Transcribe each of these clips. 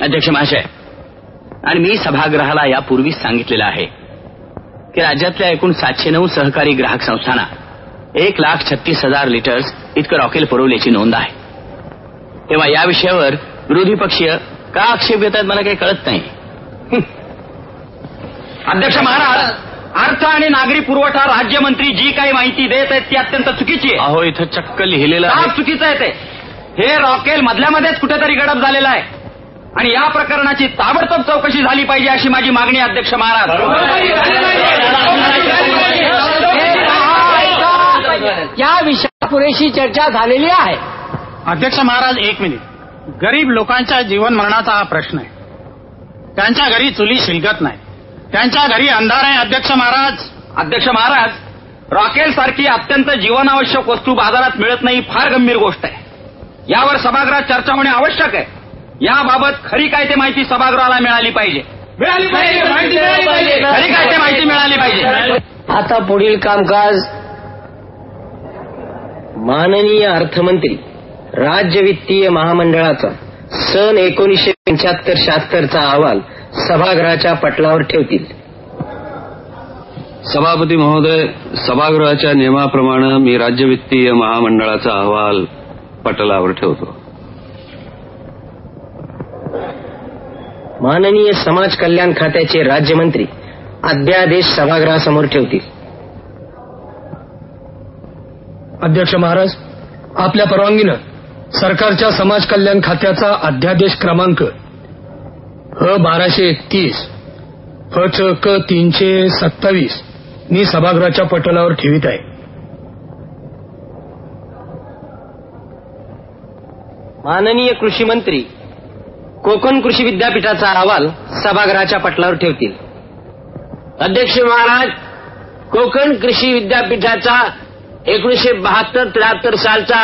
अध्यक्ष महाशय, आणि मी सभागृहाला यापूर्वीच सांगितलेलं आहे की राज्यातल्या एकूण 709 सहकारी ग्राहक संस्थांना 1,36,000 लिटर्स इतकं रॉकेल पुरवल्याची नोंद आहे. तेव्हा या विषयावर विरोधी पक्षीय का आक्षेप घेत आहेत मला काही कळत नाही. अध्यक्ष महाराज, अर्थ आणि नागरी पुरवठा राज्यमंत्री जी काही माहिती देत आहेत ती अत्यंत चुकीची आहे. अहो, इथं चक्क लिहिलेलं आहे. चुकीचं आहे ते. हे रॉकेल मधल्यामध्येच कुठेतरी गडप झालेलं आहे आणि या प्रकरणाची ताबडतोब चौकशी झाली पाहिजे अशी माझी मागणी आहे अध्यक्ष महाराज. या विषयावर पुरेशी चर्चा झालेली आहे. अध्यक्ष महाराज, 1 मिनिट. गरीब लोकांच्या जीवन मरणाचा हा प्रश्न आहे. त्यांच्या घरी चुली शिलगत नाही, त्यांच्या घरी अंधार आहे. अध्यक्ष महाराज, रॉकेल सारखी अत्यंत जीवनावश्यक वस्तू बाजारात मिळत नाही, फार गंभीर गोष्ट आहे. यावर सभागृहात चर्चा होणे आवश्यक आहे. याबाबत खरी काय ते माहिती सभागृहाला मिळाली पाहिजे. खरी काय ते माहिती मिळाली पाहिजे. आता पुढील कामकाज माननीय अर्थमंत्री राज्य वित्तीय महामंडळाचा सन 1975-76चा अहवाल सभागृहाच्या पटलावर ठेवतील. सभापती महोदय, सभागृहाच्या नियमाप्रमाणे मी राज्य वित्तीय महामंडळाचा अहवाल पटलावर ठेवतो. माननीय समाज कल्याण खात्याचे राज्यमंत्री अध्यादेश सभागृहासमोर ठेवतील. अध्यक्ष महाराज, आपल्या परवानगीनं सरकारच्या समाज कल्याण खात्याचा अध्यादेश क्रमांक H-1231 H-327 मी सभागृहाच्या पटलावर ठेवित आहे. माननीय कृषी मंत्री कोकण कृषी विद्यापीठाचा अहवाल सभागृहाच्या पटलावर ठेवतील. अध्यक्ष महाराज, कोकण कृषी विद्यापीठाचा 1972-73 सालचा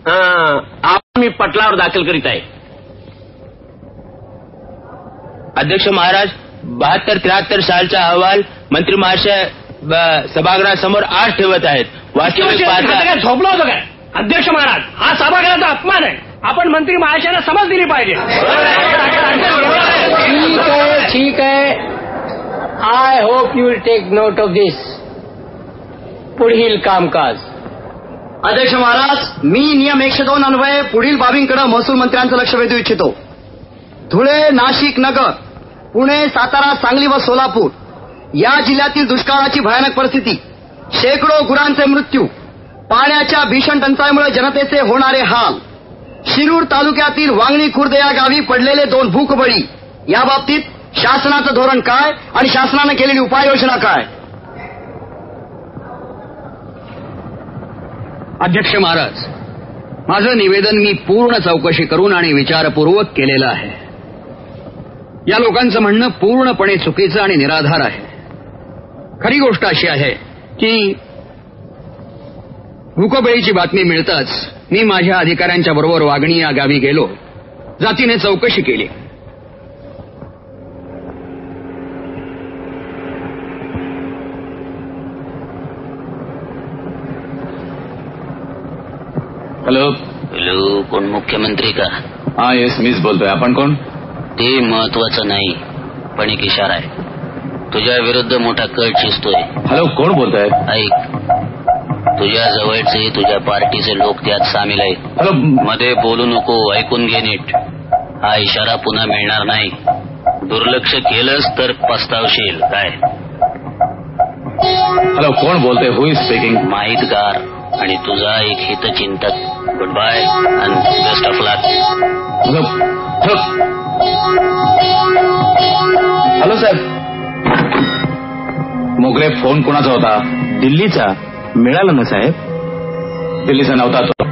अहवाल मी पटलावर दाखल करीत आहे. अध्यक्ष महाराज, 72-73 सालचा अहवाल मंत्री महाशय सभागृहासमोर आज ठेवत आहेत. वास्तविक पाहता झोपलो होतो काय? अध्यक्ष महाराज, हा सभागृहाचा अपमान आहे. आपण मंत्री महाशयांना समज दिली पाहिजे. ठीक आहे. I hope you will take note of this. पुढील कामकाज. अध्यक्ष महाराज, मी नियम 102 अन्वये पुढील बाबींकडे महसूल मंत्र्यांचं लक्ष वेधू इच्छितो. धुळे, नाशिक, नगर, पुणे, सातारा, सांगली व सोलापूर या जिल्ह्यातील दुष्काळाची भयानक परिस्थिती, शेकडो गुरांचे मृत्यू, पाण्याच्या भीषण टंचाईमुळे जनतेचे होणारे हाल, शिरूर तालुक्यातील वांगणी खुर्द या गावी पडलेले 2 भूकबळी, याबाबतीत शासनाचं धोरण काय आणि शासनानं केलेली उपाययोजना काय? अध्यक्ष महाराज, माझं निवेदन मी पूर्ण चौकशी करून आणि विचारपूर्वक केलेलं आहे. या लोकांचं म्हणणं पूर्णपणे चुकीचं आणि निराधार आहे. खरी गोष्ट अशी आहे की भूकबळीची बातमी मिळताच मी माझ्या अधिकाऱ्यांच्या बरोबर वागणी या गावी गेलो, जातीने चौकशी केली. हॅलो, कोण मुख्यमंत्री का? हा, येस, मीच बोलतोय. आपण कोण? ते महत्वाचं नाही, पण एक इशारा आहे. तुझ्या विरुद्ध मोठा कट शिजतोय. हॅलो, कोण बोलतोय? ऐक, तुझ्या जवळचे, तुझ्या पार्टीचे लोक त्यात सामील आहेत. हॅलो, मध्ये बोलू नको, ऐकून घे नीट. हा इशारा पुन्हा मिळणार नाही. दुर्लक्ष केलंस तर पस्तावशील. काय? हॅलो, कोण बोलतोय? हु इज स्पीकिंग? माहितगार आणि तुझा एक हितचिंतक. Good bye and best of luck. Hello, hello साहेब. मोगरे, फोन कोणाचा होता? दिल्लीचा. मिळाला ना साहेब? दिल्लीचा नव्हता तो.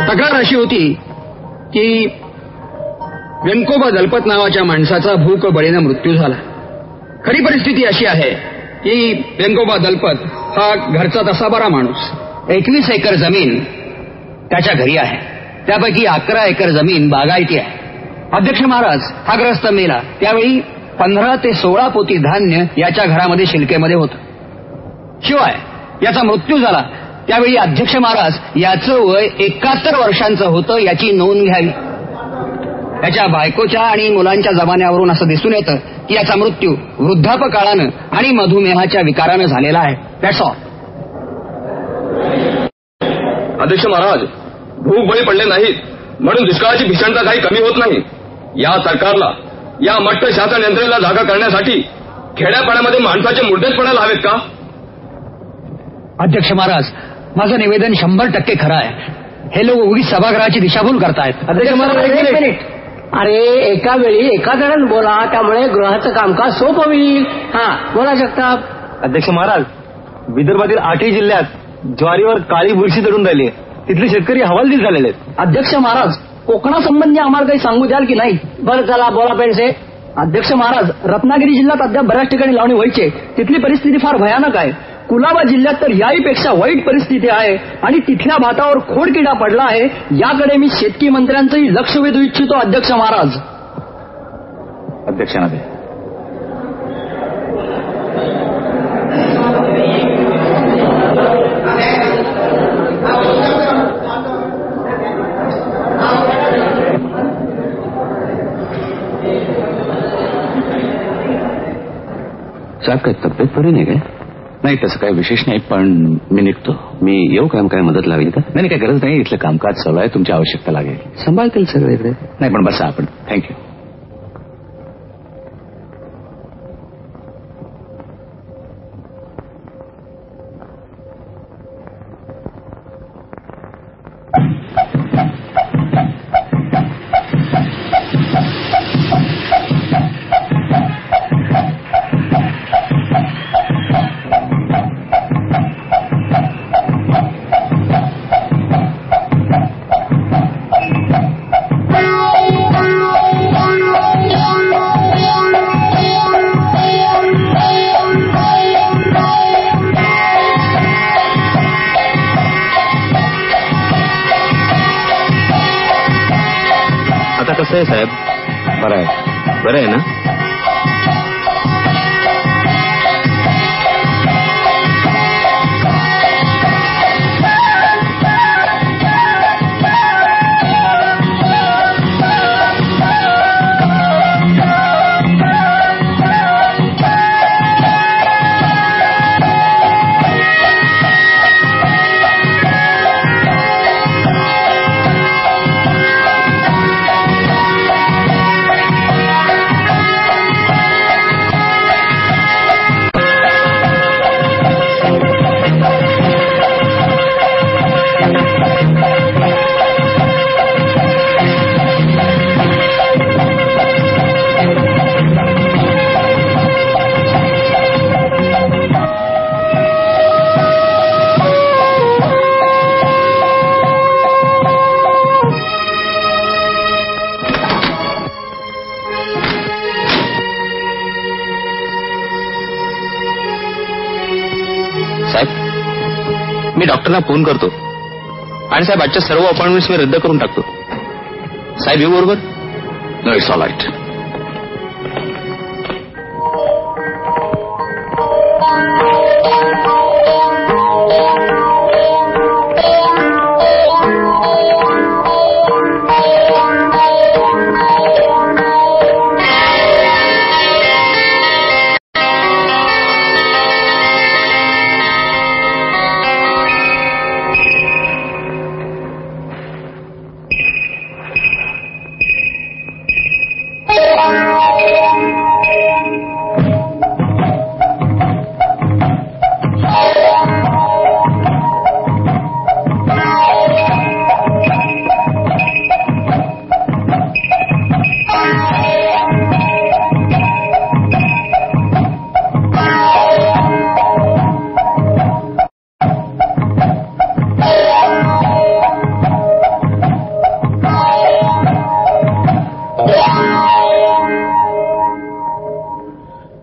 तक्रार अशी होती की व्यंकोबा दलपत नावाच्या माणसाचा भूकबळीनं मृत्यू झाला. खरी परिस्थिती अशी आहे की व्यंकोबा दलपत हा घरचा तसा बरा माणूस. 21 एकर जमीन त्याच्या घरी आहे, त्यापैकी 11 एकर जमीन बागायती आहे. अध्यक्ष महाराज, हा ग्रस्त मेला त्यावेळी 15 ते 16 पोती धान्य याच्या घरामध्ये शिलकेमध्ये होतं. शिवाय याचा मृत्यू झाला त्यावेळी अध्यक्ष महाराज याचं वय 71 वर्षांचं होतं याची नोंद घ्यावी. त्याच्या बायकोच्या आणि मुलांच्या जमान्यावरून असं दिसून येतं की याचा मृत्यू वृद्धापकाळानं आणि मधुमेहाच्या विकारानं झालेला आहे. That's all. अध्यक्ष महाराज, भूक बळी पडले नाहीत म्हणून दुष्काळाची भीषणता काही कमी होत नाही. या सरकारला या मट्ट शासन यंत्रणेला जागा करण्यासाठी खेड्यापाड्यामध्ये माणसाचे मुर्देच पडायला हवेत का? अध्यक्ष महाराज, माझं निवेदन 100% खरं आहे. हे लोक उगीच सभागृहाची दिशाभूल करतायत. अध्यक्ष महाराज, एक मिनिट. अरे एका वेळी एका जणांना बोला, त्यामुळे गृहाचं कामकाज सोपं होईल. हा बोला जगताप. अध्यक्ष महाराज, विदर्भातील 8 जिल्ह्यात ज्वारीवर काळी बुरशी चढून राहिली. तिथले शेतकरी हवालदिल झालेले आहेत. अध्यक्ष महाराज, कोकणासंबंधी आम्हाला काही सांगू द्याल की नाही? बरं चला बोला पेंडसे. अध्यक्ष महाराज, रत्नागिरी जिल्ह्यात अद्याप बऱ्याच ठिकाणी लावणी व्हायचे. तिथली परिस्थिती फार भयानक आहे. कुलाबा जिल्ह्यात तर याहीपेक्षा वाईट परिस्थिती आहे आणि तिथल्या भातावर खोडकिडा पडला आहे. याकडे मी शेतकी मंत्र्यांचंही लक्ष वेधू इच्छितो. अध्यक्ष महाराज. अध्यक्षांना साहेब, काही तब्येत बरी नाही काय? नाही, तसं काही विशेष नाही, पण मी निघतो. मी येऊ काय? काय मदत लागेल का? नाही, काही गरज नाही. इथलं कामकाज चालू आहे. तुमची आवश्यकता लागेल. सांभाळतील सगळे इकडे. नाही, पण बसा आपण. थँक्यू. कसं आहे साहेब? बरं आहे. बरं आहे ना? मी डॉक्टरना फोन करतो आणि साहेब आजच्या सर्व अपॉइंटमेंट्स मी रद्द करून टाकतो. साहेब येऊ बरोबर? No, it's all right.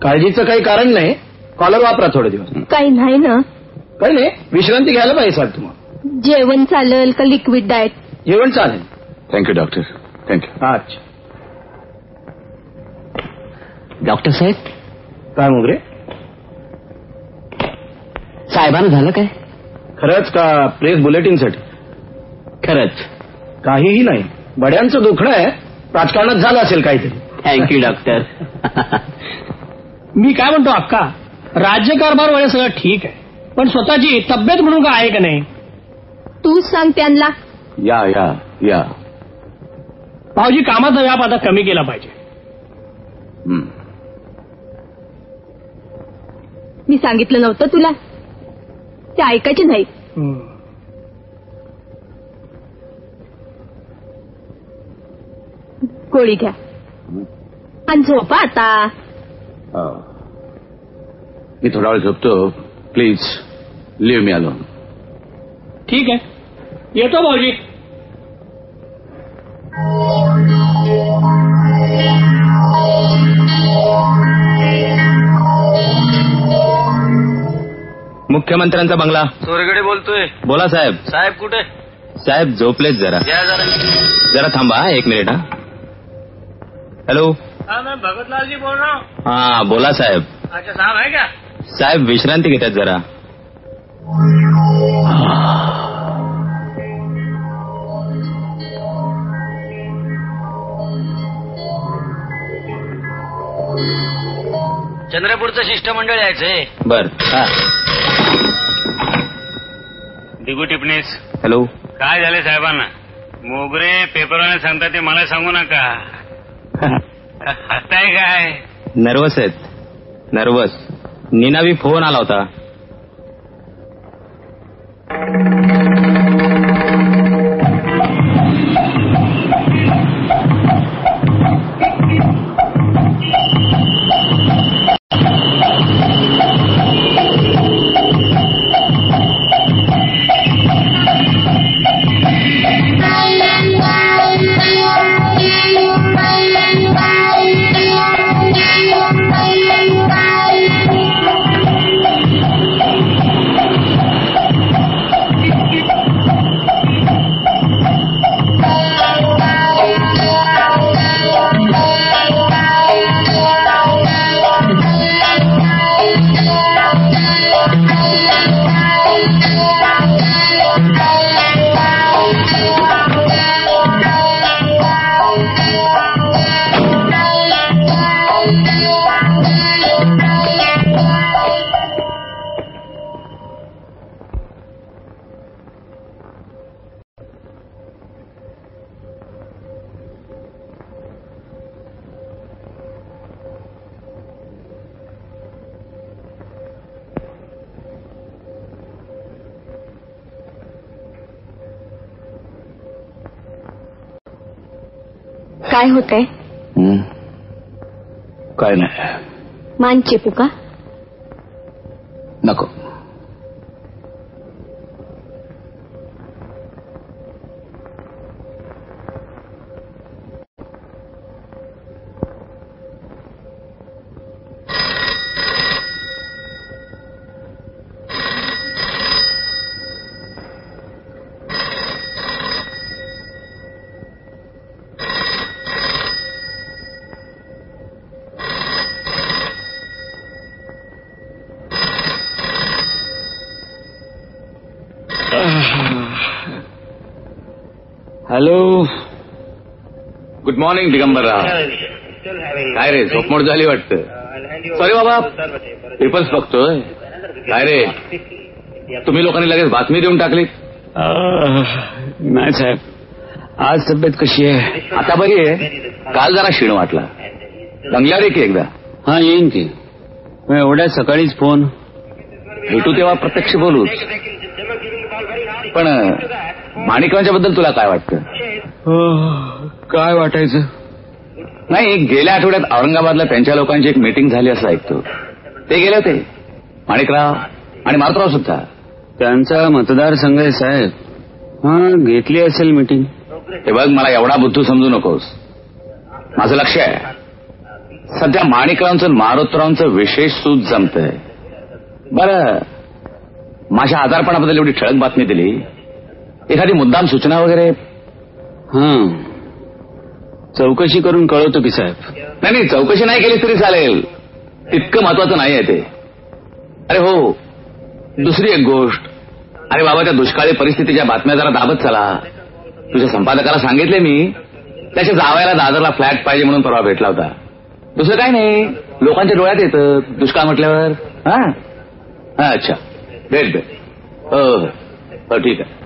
काळजीचं काही कारण नाही. कॉलर वापरा थोडे दिवस. काही नाही ना? काही नाही, विश्रांती घ्यायला पाहिजे साहेब तुम्हाला. जेवण चालेल का लिक्विड डाएट? जेवण चालेल. Thank you doctor. थँक्यू. अच्छा. डॉक्टर साहेब. काय मुगरे? साहेबांना झालं काय? खरंच का प्रेस बुलेटिनसाठी? खरंच. काहीही नाही, बड्यांचं दुखणं आहे, राजकारणात झालं असेल काहीतरी. Thank you doctor. मी काय म्हणतो अक्का, राज्यकारभार वगैरे सगळं ठीक आहे, पण स्वतःची तब्येत म्हणून काय आहे का नाही? तूच सांग त्यांना. या या या. भाऊजी, कामाचा व्याप आता कमी केला पाहिजे. मी सांगितलं नव्हतं तुला, ते ऐकायचे नाही. गोळी घ्या आणि झोपा आता. मी थोडा वेळ झोपतो, प्लीज लिव्ह मी अलोन. ठीक आहे, येतो भाऊजी. मुख्यमंत्र्यांचा बंगला. चोरगडे बोलतोय. बोला साहेब. साहेब कुठे? साहेब झोपलेत जरा. या जरा. जरा थांबा 1 मिनिट. हा, हॅलो. मैं भगतलाल जी बोल रहा हूँ. हा बोला साहेब. अच्छा, साहब है क्या? साहेब विश्रांती घेतात जरा. चंद्रपूरचं शिष्टमंडळ यायचंय. बर. हा. दिगू टिपणीस. हॅलो. काय झाले साहेबांना? मोगरे पेपरवाले सांगतात ते मला सांगू नका. हसताय काय? नर्वस आहेत, नर्वस. नीनावी फोन आला होता. काय होतंय? काय नाही. मान चेपू का? नको. हॅलो. Good morning Digambarrao. काय रे, झोपमोड झाली वाटतं? सॉरी बाबा, पेपर्स बघतोय. काय रे, तुम्ही लोकांनी लगेच बातमी देऊन टाकली? नाही साहेब, आज तब्येत कशी आहे? आता बरी आहे. काल जरा क्षीण वाटला. बंगल्यावर ये की एकदा. हा, येईन की. एवढ्या सकाळीच फोन. भेटू तेव्हा प्रत्यक्ष बोलूच. पण माणिकरावांच्या बद्दल तुला काय वाटतं? काय वाटायचं? नाही, गेल्या आठवड्यात औरंगाबादला त्यांच्या लोकांची एक मीटिंग झाली असं ऐकतो. ते गेले होते, माणिकराव आणि मारुतराव सुद्धा. त्यांचा मतदारसंघ आहे साहेब. हा, घेतली असेल मीटिंग. हे बघ, मला एवढा बुद्धू समजू नकोस. माझं लक्ष आहे. सध्या माणिकरावांचं मारुतरावांचं विशेष सूत जमतंय. बरं, माझ्या आजारपणाबद्दल एवढी ठळक बातमी दिली. एखादी मुद्दाम सूचना वगैरे? हा, चौकशी करून कळवतो की साहेब. नाही, चौकशी नाही केली तरी चालेल. तितकं महत्वाचं नाही आहे ते. अरे हो, दुसरी एक गोष्ट, अरे बाबा त्या दुष्काळी परिस्थितीच्या बातम्या जरा दाबत चला. तुझ्या संपादकाला सांगितले मी, त्याच्या जावयाला दादरला फ्लॅट पाहिजे म्हणून परवा भेटला होता. दुसरं काय नाही, लोकांच्या डोळ्यात येतं दुष्काळ म्हटल्यावर. हा अच्छा, भेट. हो ठीक आहे.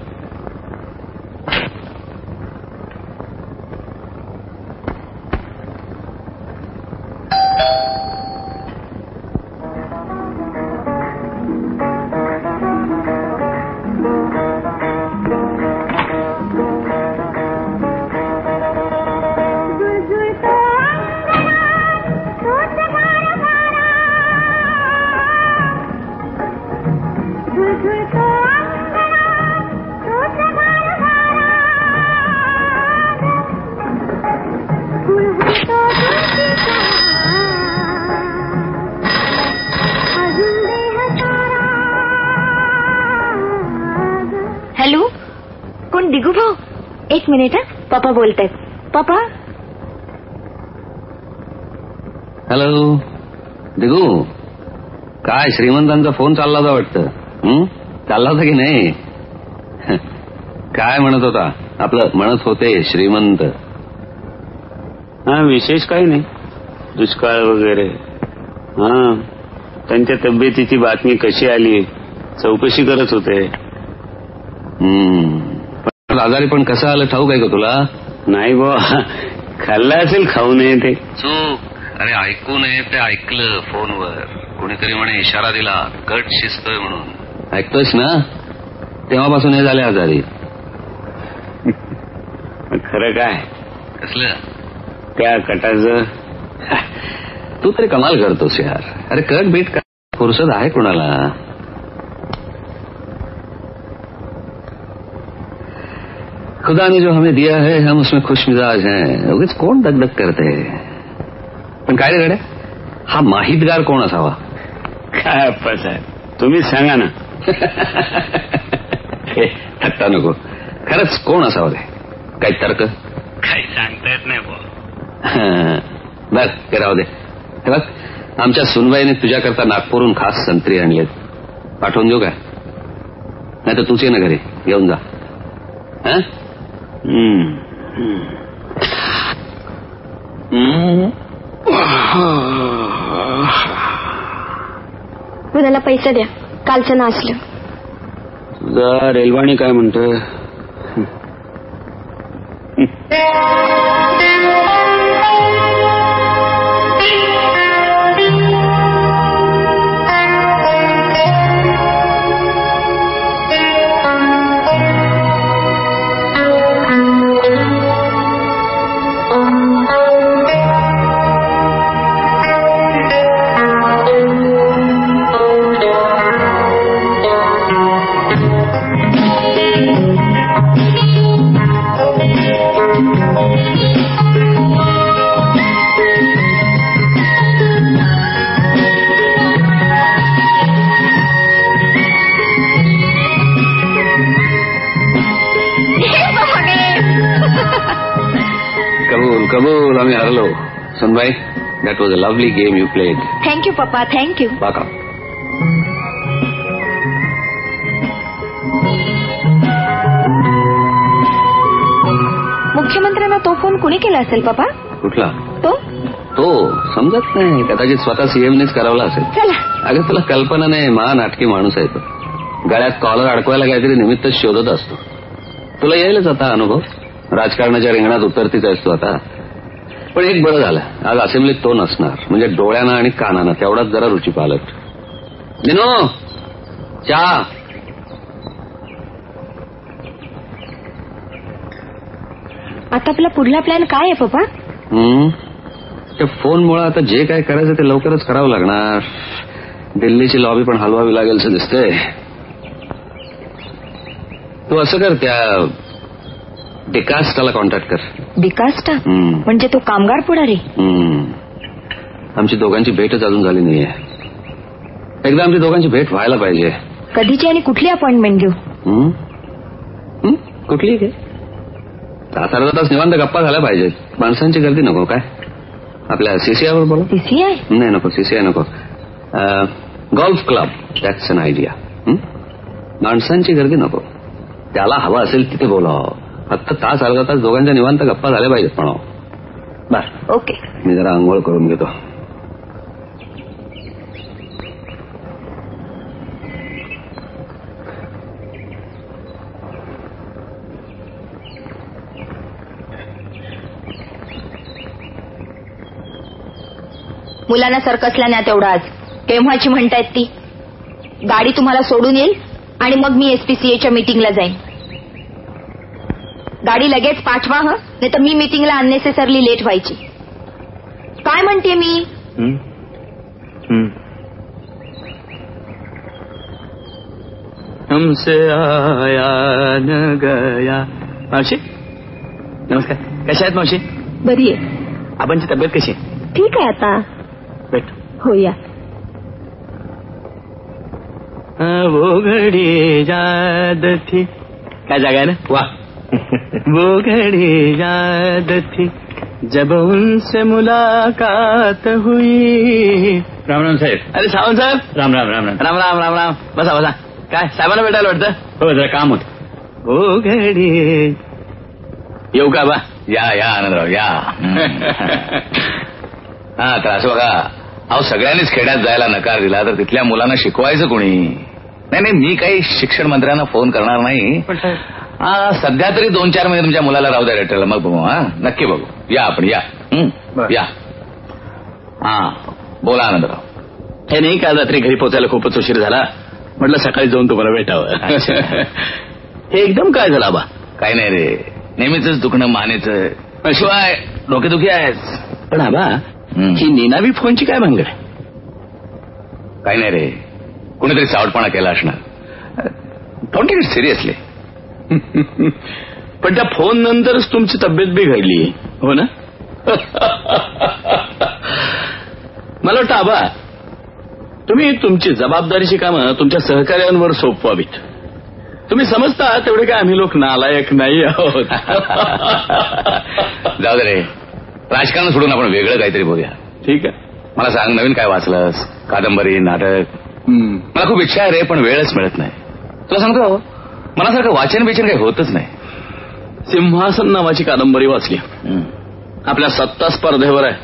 हॅलो, कोण? दिगू भाऊ, एक मिनिट. पप्पा बोलतायत. पप्पा. हॅलो दिगू, काय श्रीमंतांचा फोन चालला होता वाटतं? चालला होता की नाही? काय म्हणत होता? आपलं म्हणत होते श्रीमंत. हा, विशेष काही नाही, दुष्काळ वगैरे. हा, त्यांच्या तब्येतीची बातमी कशी आली चौकशी करत होते. पण आजारी पण कसं आलं ठाऊक आहे का तुला? नाही बुवा, खाल्लं असेल, खाऊ नये ते. चूक. अरे ऐकू नये ते ऐकलं फोनवर. कोणीतरी म्हणे इशारा दिला, कट शिजतोय म्हणून. ऐकतोयस ना? तेव्हापासून हे झाले आजारी. खरं काय? कसलं? त्या कटाचं. तू तरी कमाल करतोस यार. अरे कट बीट का फुरसत आहे कोणाला? खुदा ने जो हमें दिया है हम उसमें खुश मिजाज हैं. उगीच कोण दगदग करते. पण काय रे गड्या, हा माहितगार कोण असावा? काय अप्पा साहेब, तुम्हीच सांगा ना. थट्टा नको, खरंच कोण असावं रे? काही तर्क? काही सांगता येत नाही बुवा. बर ते राहू दे. हे बघ, आमच्या सुनबाईने तुझ्याकरता नागपूरहून खास संत्री आणलेत. पाठवून देऊ काय? नाही तर तूच ये ना घरी, घेऊन जा. कुणाला पैसे द्या, कालचं नाचलं. तुझा रेलवाणी काय म्हणतोय? कबूल, आम्ही हरलो. सुनबाई, that was a lovely game you played. Thank you पप्पा, थँक्यू. बाका. मुख्यमंत्र्यांना तो फोन कुणी केला असेल पप्पा? कुठला? तो समजत नाही. कदाचित स्वतः सीएमनेच करावला असेल. चला. अगं तुला कल्पना नाही, महानाटकी माणूस आहे तो. गळ्यात कॉलर अडकवायला काहीतरी निमित्त शोधत असतो. तुला येईलच आता अनुभव. राजकारणाच्या रिंगणात उतरतीच असतो आता. पण एक बरं झालं, आज असेंब्लीत तो नसणार, म्हणजे डोळ्यानं आणि कानानं तेवढाच जरा रुची पालट. दिनो, चहा. आता आपला पुढला प्लॅन काय आहे पप्पा? त्या फोनमुळे आता जे काय करायचं ते लवकरच करावं लागणार. दिल्लीची लॉबी पण हलवावी लागेल असं दिसतंय. तू असं कर, त्या डिकास्टाला कॉन्टॅक्ट कर. डिकास्टा म्हणजे तो कामगार पुढारी? आमची दोघांची भेटच अजून झाली नाहीये. एकदा आमची दोघांची भेट व्हायला पाहिजे. कधीची आणि कुठली अपॉइंटमेंट घेऊ? कुठली घे. तास अर्धा तास निवांत गप्पा झाल्या पाहिजेत. माणसांची गर्दी नको. काय आपल्या सीसीआय वर बोला. सीसीआय? नाही नको, सीसीआय नको. Golf club, that's N idea. माणसांची गर्दी नको. त्याला हवा असेल तिथे बोलावं. फक्त तास अर्धा तास दोघांच्या निवांत गप्पा झाल्या पाहिजेत म्हणावं. बर ओके. मी जरा आंघोळ करून घेतो. मुलांना सर्कसला न्या तेवढं आज. केव्हाची म्हणतायत ती. गाडी तुम्हाला सोडून येईल आणि मग मी SPCAच्या मीटिंगला जाईन. गाडी लगेच पाठवा हं, नाही तर मी मीटिंगला अननेसेसरली लेट व्हायची. काय म्हणते मी. हमसे आया न गया. मावशी नमस्कार. कशा आहेत मावशी. बरी आहे. आपणची तब्येत कशी आहे. ठीक आहे आता. भेट. हो या. वो घडी याद थी. काय जागा आहे ना. वा. वो घडी याद थी जब उनसे मुलाकात हुई. राम राम साहेब. अरे सावंत साहेब. राम राम राम राम. राम राम राम राम. बसा बसा. काय साहेबांना भेटायला वाटतं. हो जरा काम होत. वो घडी. येऊ का बा. या या आनंदराव या. हा तर असं बघा. अहो सगळ्यांनीच खेड्यात जायला नकार दिला तर तिथल्या मुलांना शिकवायचं कोणी. नाही मी काही शिक्षण मंत्र्यांना फोन करणार नाही. सध्या तरी 2-4 महिने तुमच्या मुलाला राहू द्या लेटरला. मग बघू. हा नक्की बघू. या आपण या. या. हा बोला आनंदराव. हे नाही काल रात्री घरी पोहोचायला खूपच उशीर झाला. म्हटलं सकाळी जाऊन तुम्हाला भेटावं. हे एकदम काय झालं बा. काय नाही रे. नेहमीच दुखणं मानेचं. शिवाय डोकेदुखी आहेच. पण आबा ही निनावी फोनची काय भानगड आहे. काय नाही रे. कुणीतरी चावटपणा केला असणार. Don't take it seriously. पण त्या फोन नंतरच तुमची तब्येत बिघडली हो ना. मला वाटतं आबा तुम्ही तुमची जबाबदारीची कामं तुमच्या सहकार्यांवर सोपवावीत. तुम्ही समजता तेवढे काय आम्ही लोक नालायक नाही आहोत. जाऊ दे रे. राजकारण सोडून आपण वेगळं काहीतरी बोलूया. ठीक आहे. मला सांग नवीन काय वाचलंस. कादंबरी नाटक. मला खूप इच्छा आहे रे पण वेळच मिळत नाही. तुला सांगतो मनासारखं वाचन बिचन काही होतच नाही. सिंहासन नावाची कादंबरी वाचली. आपल्या सत्ता स्पर्धेवर आहे.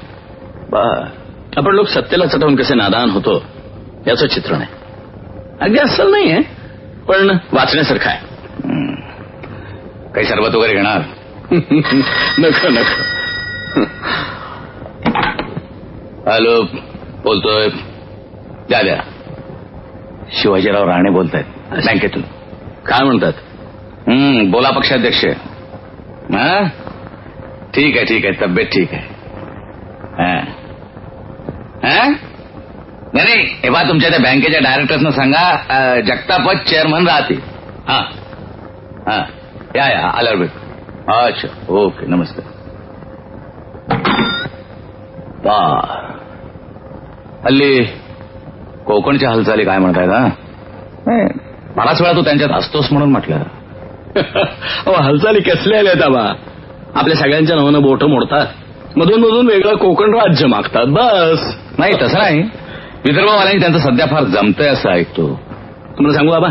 आपण लोक सत्तेला चटवून कसे नादान होतो याचं चित्रण आहे. अगदी अस्सल नाही आहे पण वाचण्यासारखं आहे. काही सरबत वगैरे घेणार. नको नको. हॅलो बोलतोय. द्या. शिवाजीराव राणे बोलतायत बँकेतून. काय म्हणतात. बोला पक्षाध्यक्ष. ठीक आहे तब्येत ठीक आहे. नाही हे बा तुमच्या त्या बँकेच्या डायरेक्टर्सना सांगा जगतापच चेअरमन राहतील. या आल्यावर भेट. अच्छा ओके नमस्कार. हल्ली कोकणच्या हालचाली काय म्हणतायत. बराच वेळा तू त्यांच्यात असतोस म्हणून म्हटलं. हालचाली कसल्या आल्यात आबा. आपल्या सगळ्यांच्या नावानं बोटं मोडतात. मधून मधून वेगळं कोकण राज्य मागतात बस. नाही तसं नाही. विदर्भवाल्यांनी त्यांचं सध्या फार जमतंय असं ऐकतो. तुम्हाला सांगू बाबा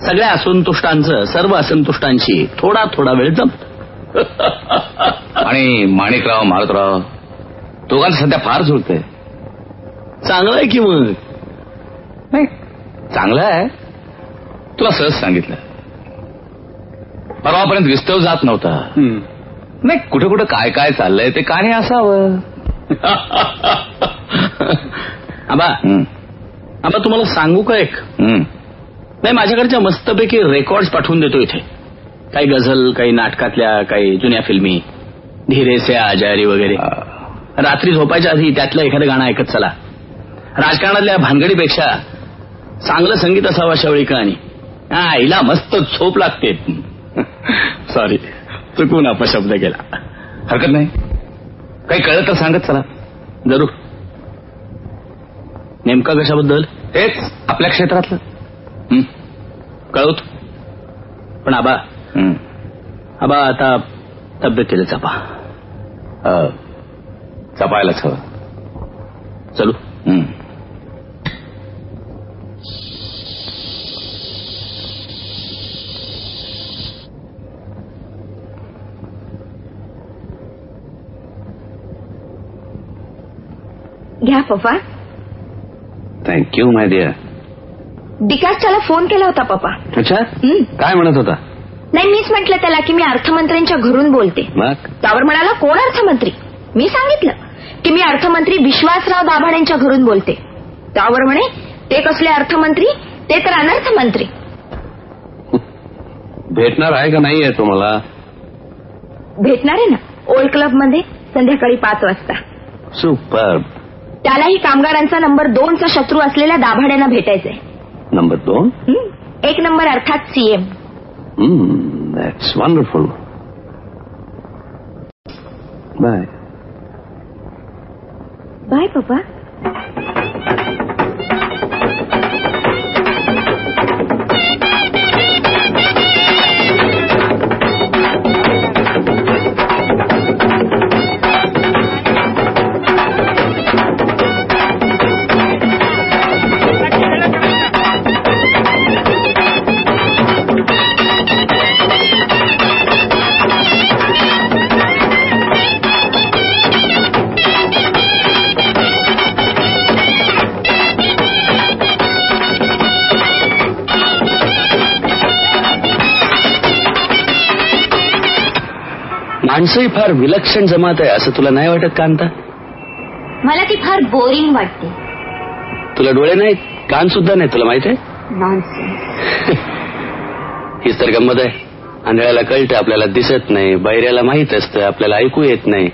सगळ्या असंतुष्टांचं सर्व असंतुष्टांशी थोडा थोडा वेळ जमत. आणि माणिकराव मारुतराव दोघांचं सध्या फार जुळतंय. चांगलं आहे की मग. नाही चांगलं आहे. तुला सहज सांगितलं. परवापर्यंत विस्तव जात नव्हता. नाही कुठे कुठे काय काय चाललंय ते का नाही असावं. आबा तुम्हाला सांगू का एक. नाही माझ्याकडच्या मस्तपैकी रेकॉर्ड्स पाठवून देतो इथे. काही गझल काही नाटकातल्या काही जुन्या फिल्मी धीरे से आजारी वगैरे. रात्री झोपायच्या आधी त्यातलं एखादं गाणं ऐकत चला. राजकारणातल्या भानगडीपेक्षा चांगलं संगीत असावं अशावेळी कहाणी. हिला मस्त झोप लागते. सॉरी चुकून अपशब्द केला. हरकत नाही. काही कळलं तर सांगत चला. जरूर. नेमका कशाबद्दल. हेच आपल्या क्षेत्रातलं. कळवतो. पण आबा आता तब्येतीला जपा. जपायलाच हवं. चलू. घ्या पप्पा. Thank you my dear. डिकास्टाला फोन केला होता पप्पा. अच्छा, काय म्हणत होता? नाही, मीच म्हटलं त्याला की मी अर्थमंत्र्यांच्या घरून बोलते. मग त्यावर म्हणाला कोण अर्थमंत्री. मी सांगितलं की मी अर्थमंत्री विश्वासराव दाभाड यांच्या घरून बोलते. त्यावर म्हणे ते कसले अर्थमंत्री, ते तर अनर्थमंत्री. भेटणार आहे का नाहीये तुम्हाला? भेटणार आहे ना, ओल्ड क्लब मध्ये संध्याकाळी 5 वाजता. सुपर. त्यालाही कामगारांचा नंबर 2चा शत्रू असलेल्या दाभाड यांना भेटायचंय. नंबर 2? 1 नंबर अर्थात CM. That's wonderful. Bye. Bye पप्पा. माणसंही फार विलक्षण जमात आहे असं तुला नाही वाटत कांता? मला ती फार बोरिंग वाटते. तुला डोळे नाहीत, कान सुद्धा नाही, तुला माहित आहे? नॉनसेन्स. हीच तर गंमत आहे. आंधळ्याला कळतं आपल्याला दिसत नाही, बहिऱ्याला माहित असतं आपल्याला ऐकू येत नाही.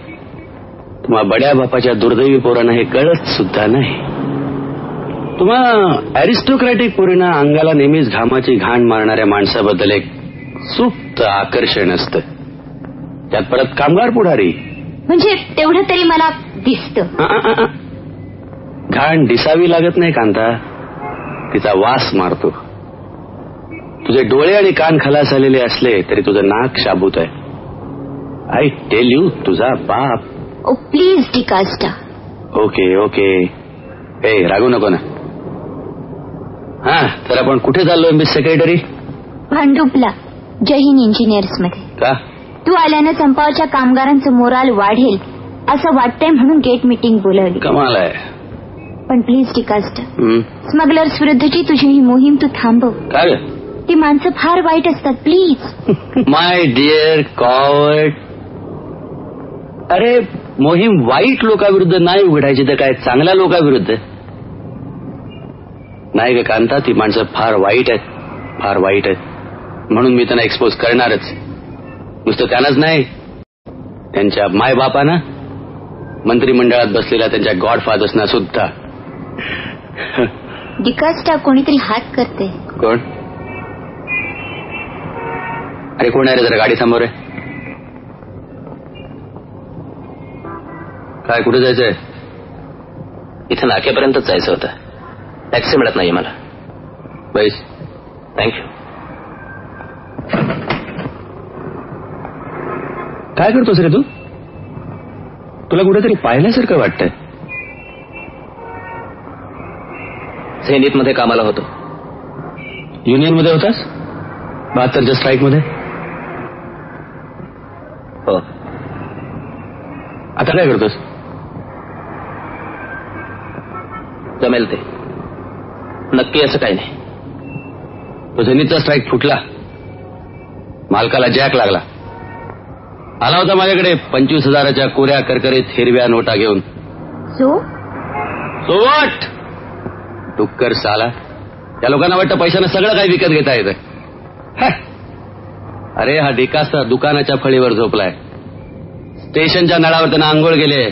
तुम्हा बड्या बापाच्या दुर्दैवी पोरांना हे कळत सुद्धा नाही. तुम्हा अरिस्टोक्रॅटिक पोरींना अंगाला नेहमीच घामाची घाण मारणाऱ्या माणसाबद्दल एक सुप्त आकर्षण असतं. त्यात परत कामगार पुढारी. म्हणजे तेवढं तरी मला दिसतं. घाण दिसावी लागत नाही कांता, तिचा वास मारतो. तुझे डोळे आणि कान खलास झालेले असले तरी तुझं नाक शाबूत आहे. आय टेल यू, तुझा बाप. Oh please D'Costa. Okay okay. ए रागू नको ना. हा, तर आपण कुठे चाललोय मिस सेक्रेटरी? भांडुपला, जय हिंद इंजिनियर्स मध्ये. का? तू आल्यानं संपाच्या कामगारांचं मोराल वाढेल असं वाटतंय म्हणून गेट मीटिंग बोलावली. कमाल आहे. पण प्लीज डिकास्टा, स्मगलर्स विरुद्धची तुझी ही मोहीम तू थांबव. काय? ती माणसं फार वाईट असतात, प्लीज. My dear coward. अरे मोहीम वाईट लोकांविरुद्ध नाही उघडायची तर काय चांगल्या लोकांविरुद्ध नाही ग कांता. ती माणसं फार वाईट आहेत, फार वाईट आहेत. म्हणून मी त्यांना एक्सपोज करणारच. नुसतं त्यांनाच नाही, त्यांच्या मायबापांना, मंत्रिमंडळात बसलेल्या त्यांच्या गॉडफादर्सना सुद्धा. डिकास्टा, कोणीतरी हात करते. कोण? अरे कोण आहे रे? जरा गाडी समोर आहे. काय, कुठे जायचंय? इथं नाक्यापर्यंतच जायचं होतं. टॅक्सी मिळत नाहीये मला. बैस. थँक्यू. काय करतोस रे तू? तुला कुठेतरी पाहिल्यासारखं वाटतंय. झेनिथ मध्ये कामाला होतो. युनियन मध्ये होतास? 72च्या स्ट्राईक मध्ये? हो. आता काय करतोस? जमेल ते. नक्की असं काही नाही. तो झेनिथचा स्ट्राईक फुटला, मालकाला जॅक लागला. आला होता माझ्याकडे 25,000च्या कोऱ्या करकरीत हिरव्या नोटा घेऊन. सो वाट टुक्कर साला. त्या लोकांना वाटतं पैशानं सगळं काही विकत घेता येतं. अरे हा डिकास्टा दुकानाच्या फळीवर झोपलाय. स्टेशनच्या नळावर त्यानं आंघोळ गेले,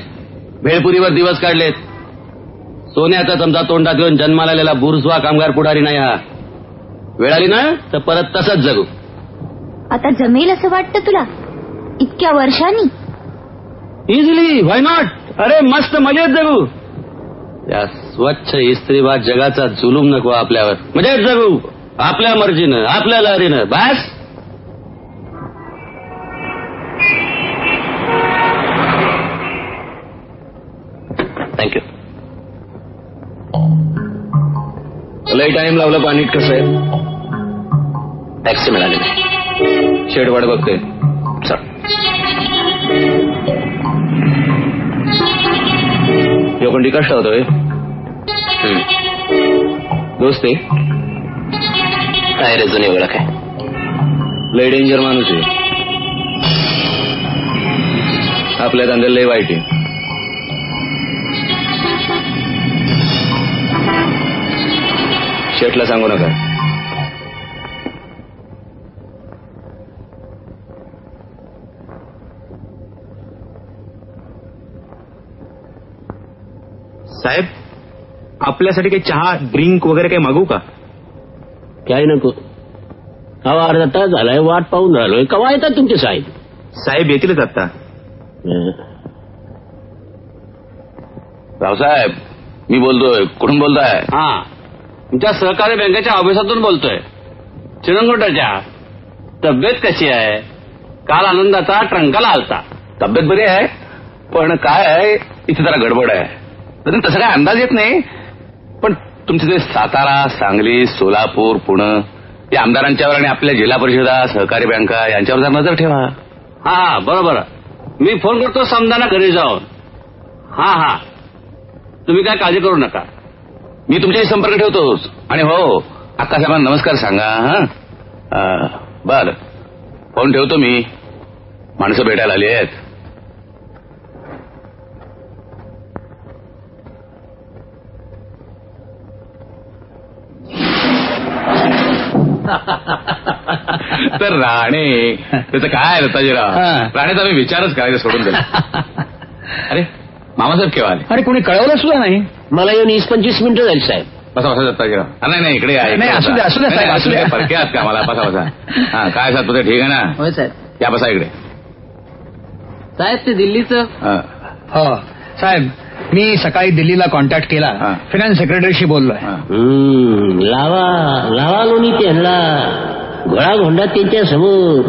भेळपुरीवर दिवस काढलेत. सोन्याचा चमचा तोंडात घेऊन जन्माला आलेला बुरजवा कामगार पुढारी नाही हा. वेळ आली ना तर परत तसंच जगू. आता जमेल असं वाटतं तुला इतक्या वर्षांनी? Easily, why not. अरे मस्त मजेत जगू. या स्वच्छ इस्त्रीबाद जगाचा जुलूम नको आपल्यावर. मजेत जगू, आपल्या मर्जीनं, आपल्या लहरीनं. बस. थँक्यू. लई टाइम लावला. पाणी कसं आहे? टॅक्सी मिळाली नाही. शेड वाट बघते. चल. हे लोखंडी कष्ट होतोय दोस्ते काय रे जुनी ओळख आहे. लय डेंजर माणूस आहे. आपल्या धंद्याला लय वाईट आहे. शेठला सांगू नका. साहेब आपल्यासाठी काही चहा ड्रिंक वगैरे काही मागू का? काय नको. हवा अर्धा तास झालाय वाट पाहून राहिलोय. केव्हा येतात तुमचे साहेब? साहेब येतीलच आता. रावसाहेब मी बोलतोय. कुठून बोलताय? हा तुमच्या सहकारी बँकेच्या ऑफिसातून बोलतोय. चिरंगोटाच्या. तब्येत कशी आहे? काल आनंदाचा ट्रंकाला आलता. तब्येत बरी आहे पण काय आहे इथे जरा गडबड आहे. तसं काय अंदाज येत नाही पण तुमचे ते सातारा सांगली सोलापूर पुणे या आमदारांच्यावर आणि आपल्या जिल्हा परिषदा सहकारी बँका यांच्यावर जरा नजर ठेवा. हा बरोबर. मी फोन करतो समजाना घरी जाऊन. हा तुम्ही काय काळजी करू नका. मी तुमच्याशी संपर्क ठेवतोच. आणि हो अक्कासाहेबांना नमस्कार सांगा. हा बर फोन ठेवतो मी. माणसं भेटायला आली आहेत. तर राणे त्याचं काय रताजीराव राणेचा मी विचारच करायचा सोडून दिला. अरे मामासाहेब केव्हा आले? अरे कोणी कळवलं सुद्धा नाही. मला येऊन 20-25 मिनिटं झाली साहेब. बसा बसा दत्ताजीराव. नाही इकडे आहे. असू द्या परके आहात का? मला बसा बसा. हा काय साहेब तुझं ठीक आहे ना? होय साहेब. या बसा इकडे. साहेब ते दिल्लीचं. हो साहेब मी सकाळी दिल्लीला कॉन्टॅक्ट केला. फायनान्स सेक्रेटरीशी बोललोय. लावा लोणी त्यांना. घोडा घोंडा त्यांच्या समोर.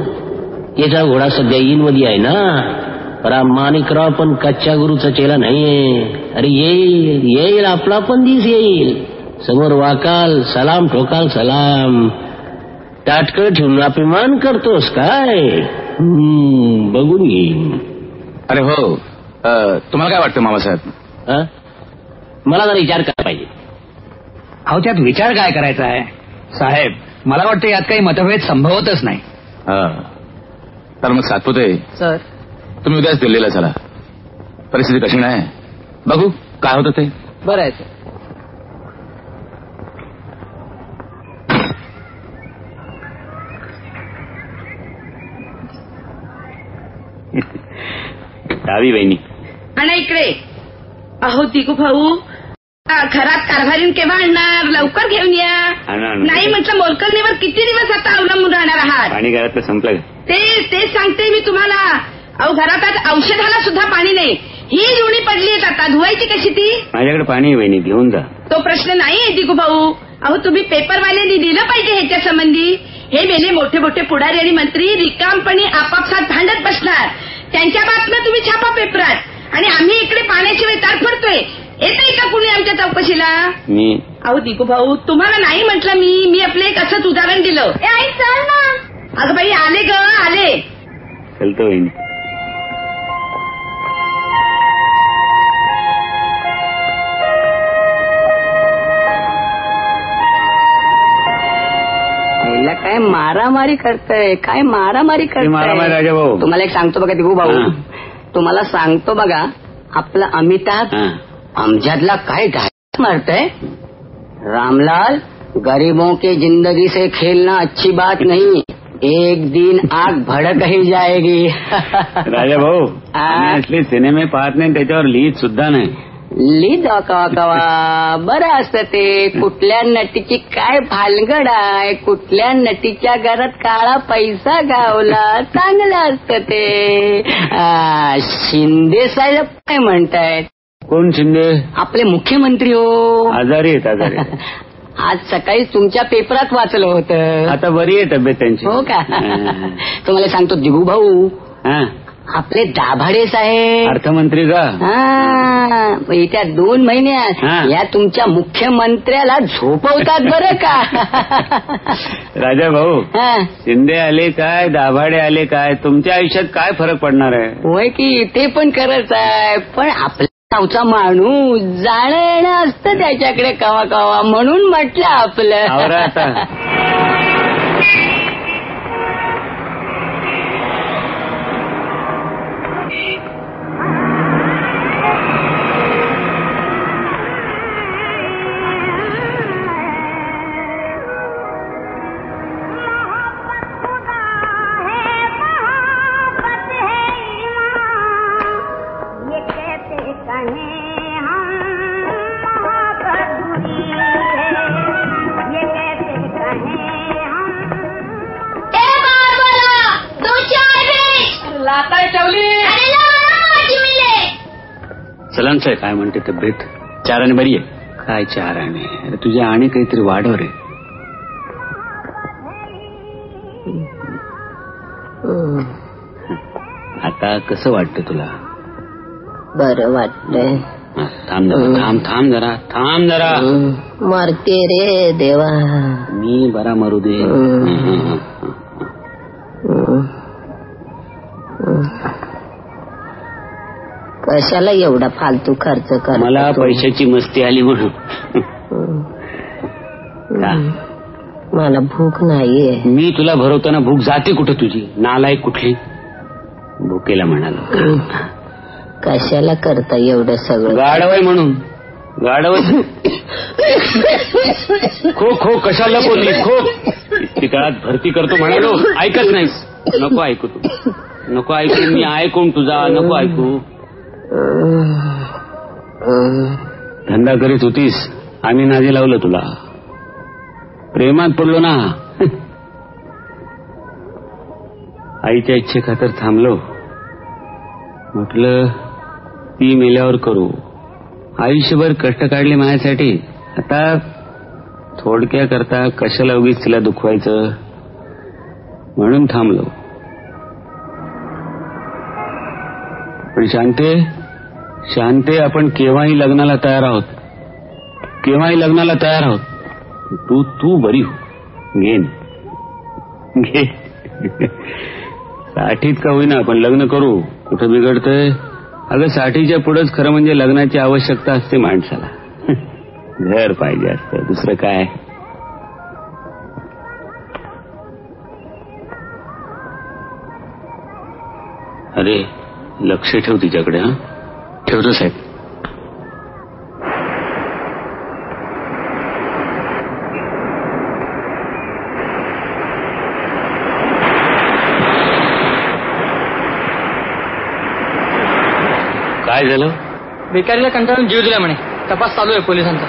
त्याचा घोडा सध्या मध्ये आहे ना. माणिकराव पण कच्च्या गुरुचा चेला नाहीये. अरे येईल आपला पण दिस येईल. समोर वाकाल सलाम ठोकाल सलाम. ताटकं ठेवून अभिमान करतोस काय? बघून घेईन. अरे हो तुम्हाला काय वाटतं मामासाहेब? मला जरा विचार करायला पाहिजे. अहो त्यात विचार काय करायचा आहे साहेब? मला वाटतं यात काही मतभेद संभवतच नाही. तर मग सातपुते सर तुम्ही उद्याच दिल्लीला चला. परिस्थिती कशी नाही बघू काय होतं ते. बरं आहे सर. डावी बहिणी आणि इकडे अहो दिगू भाऊ घरात कारभारीन केव्हा आणणार? लवकर घेऊन या. नाही म्हटलं मोलकरणीवर किती दिवस आता अवलंबून राहणार आहात? पाणी घरातलं संपलं. तेच सांगते मी तुम्हाला. अहो घरात आज औषधाला सुद्धा पाणी नाही. ही जुनी पडली आहेत आता. धुवायची कशी ती? माझ्याकडे पाणी बहिणी घेऊन जा. तो प्रश्न नाहीये दिगू भाऊ. अहो तुम्ही पेपरवाल्यांनी दिलं पाहिजे ह्याच्या संबंधी. हे मेले मोठे मोठे पुढारी आणि मंत्री रिकामपणे आपापसात भांडत बसणार. त्यांच्या बातम्या तुम्ही छापा पेपरात आणि आम्ही इकडे पाण्याशिवाय तारफडतोय. येतंय का कुणी आमच्या चौकशीला? मी अहो दिगू भाऊ तुम्हाला नाही म्हटलं मी आपलं एक असंच उदाहरण दिलं. आई चल ना. अगं बाई आले ग आले. चलतो बहिणी. काय मारामारी करतय? काय मारामारी करतय? राजा भाऊ तुम्हाला एक सांगतो बघा दिगू भाऊ. तुम्हाला सांगतो बघा आपला अमिताभ अमजदला काय ढाल मारतय. रामलाल गरीबों के जिंदगी से खेलना अच्छी बात नहीं. एक दिन आग भडक ही जाएगी. राजा भाऊ असले सिनेमे पाहत नाही त्याच्यावर लिहित सुद्धा नाही. लिहित कवा बरं असतं ते. कुठल्या नटीची काय भानगड आहे? कुठल्या नटीच्या घरात काळा पैसा गावला? चांगलं असतं ते. शिंदे साहेब काय म्हणतायत? कोण शिंदे? आपले मुख्यमंत्री हो. आजारी आहेत. आज सकाळी तुमच्या पेपरात वाचलं होतं. आता बरी आहे तब्येत त्यांची. हो का? तुम्हाला सांगतो दिगू भाऊ आपले दाभाडे साहेब अर्थमंत्री का? येत्या 2 महिन्यात या तुमच्या मुख्यमंत्र्याला झोपवतात बरं का? राजा भाऊ शिंदे आले काय दाभाडे आले काय तुमच्या आयुष्यात काय फरक पडणार आहे? होय की ते पण खरंच आहे. पण आपल्या गावचा माणूस जाणं येणं असतं त्याच्याकडे कवा कवा, म्हणून म्हटलं आपलं. आता सलांच आहे. काय म्हणते तब्येत? चाराने बरी आहे. काय चाराने? अरे तुझ्या आणि काहीतरी वाढव रे. आता कसं वाटतं तुला? बरं वाटतंय. थांब जरा, थांब जरा, थांब जरा. मरते रे देवा. मी बरा मरू दे. कशाला एवढा फालतू खर्च कर? मला पैशाची मस्ती आली म्हणून. मला भूक नाहीये. मी तुला भरवताना भूक जाते कुठं तुझी? नालायक कुठली? भुकेला म्हणाला. कशाला करता एवढं सगळं? गाढवय म्हणून. गाढव. खो खो कशाला बोलली? खो. इतकी काळात भरती करतो म्हणालो, ऐकत नाहीस. नको ऐकू तू, नको ऐकू. मी ऐकून तुझा नको ऐकू. धंदा करीत होतीस, आम्ही नादी लावलं तुला. प्रेमात पडलो ना. आईच्या इच्छेखातर थांबलो. म्हटलं ती मेल्यावर करू. आयुष्यभर कष्ट काढले माझ्यासाठी. आता थोडक्या करता कशाला उगीच तिला दुखवायचं म्हणून थांबलो. पण शांते आपण केव्हाही लग्नाला तयार आहोत. केव्हाही लग्नाला तयार आहोत. तू बरी हो. घेन घे. साठीत का होईना आपण लग्न करू. कुठं बिघडतंय? अगं साठीच्या पुढेच खरं म्हणजे लग्नाची आवश्यकता असते माणसाला. घर पाहिजे असतं, दुसरं काय. अरे लक्ष ठेव तिच्याकडे. हा ठेवतो साहेब. काय झालं? बेकारीला कंटाळून जीव दिला म्हणे. तपास चालू आहे पोलिसांचा.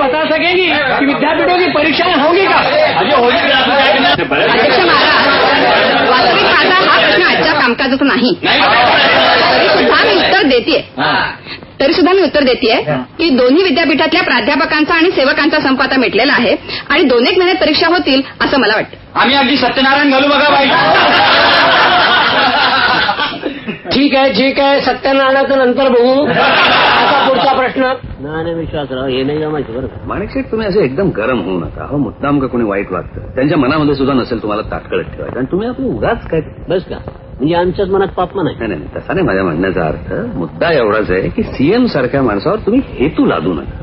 बता सकेगी कि विद्यापीठों की परीक्षाएं होगी का? अध्यक्ष महाराज, वास्तविक माझा हा प्रश्न आजच्या कामकाजाचा नाही. तरी सुद्धा मी उत्तर देतेय की दोन्ही विद्यापीठातल्या प्राध्यापकांचा आणि सेवकांचा संप आता मिटलेला आहे आणि 2-1 महिन्यात परीक्षा होतील असं मला वाटतं. आम्ही अगदी सत्यनारायण घालू बघा बाई. ठीक आहे सत्यनारायणाचं नंतर बघू. आता पुढचा प्रश्न. नाही विश्वासराव, हे नाही जमायचं बरं. माणिकशेठ, तुम्ही असं एकदम गरम होऊ नका. हो, मुद्दाम का कोणी वाईट वागतं त्यांच्या मनामध्ये सुद्धा नसेल तुम्हाला ताटकळत ठेवायचं आणि तुम्ही आपलं उगाच काय बस का म्हणजे आमच्याच मनात पाप नाही. नाही तसा नाही माझ्या म्हणण्याचा अर्थ. मुद्दा एवढाच आहे की सीएम सारख्या माणसावर तुम्ही हेतू लादू नका.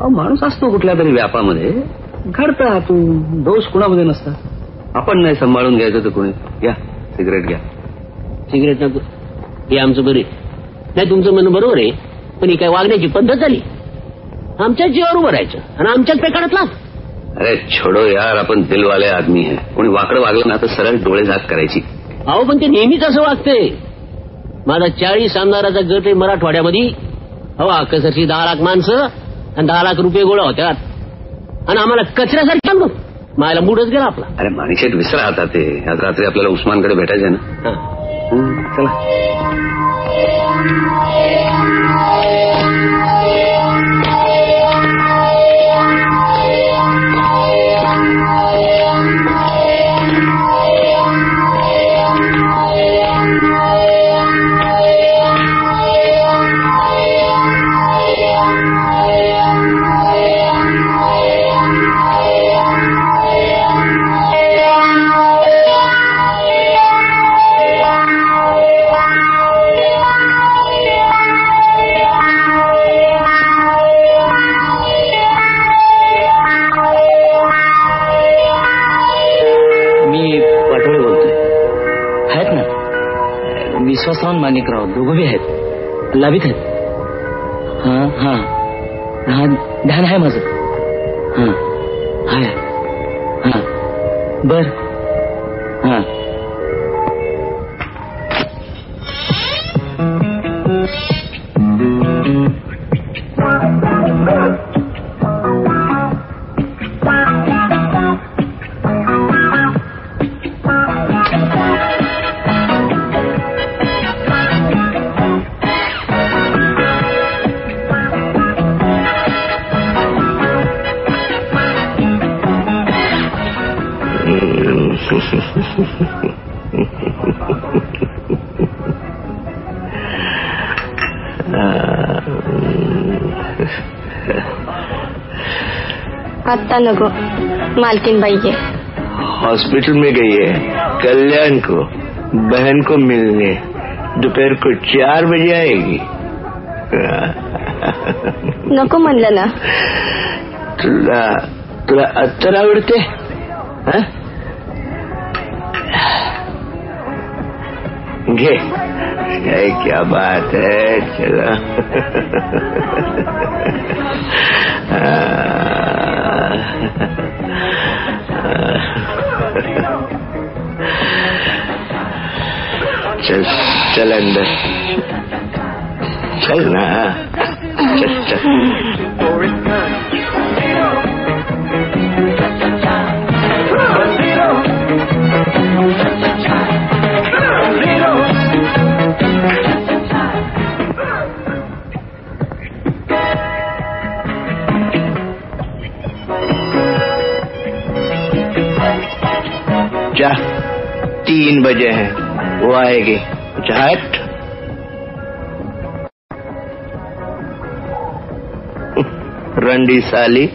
अहो, माणूस असतो कुठल्या तरी व्यापामध्ये, घडतं हातून, दोष कुणामध्ये नसतात. आपण नाही सांभाळून घ्यायचं तर कोणी. घ्या सिगरेट घ्या. सिगरेट नको, हे आमचं बरे नाही. तुमचं म्हणणं बरोबर आहे, पण ही काय वागण्याची पद्धत झाली. आमच्याच जीवावर उभं राहायचं आणि आमच्याच पेकाडात लाग. अरे छोडो यार, आपण दिलवाले आदमी आहे. कोणी वाकडं वागलं ना तर सरळ डोळे झाक करायची. अहो, पण ते नेहमीच असं वागते. माझा 40 आमदाराचा गट आहे मराठवाड्यामध्ये. अहो, अकसरची 10 लाख माणसं आणि 10 लाख रुपये गोळा होत्यात आणि आम्हाला कचऱ्यासारखी सांगतो. मायला मूडच गेला आपला. अरे माणिकशेठ, विसरा आता ते. आज रात्री आपल्याला उस्मानकडे भेटायचंय ना. चला. विश्वासराव माणिकराव दोघं बी आहेत, लाभित आहेत. हा ध्यान आहे माझं. हाय बर. आता नको, मालकिन बाई है. हॉस्पिटल में गई है कल्याण को, बहन को मिलने. दोपहर को 4 बजे आएगी. नको म्हणलं ना. तुला अत्तर आवडते? घे. क्या बात है. चला. चल अंदर चल ना. चल. जा, 3 बजे हैं, वो आएगी. हट. रंडी साली.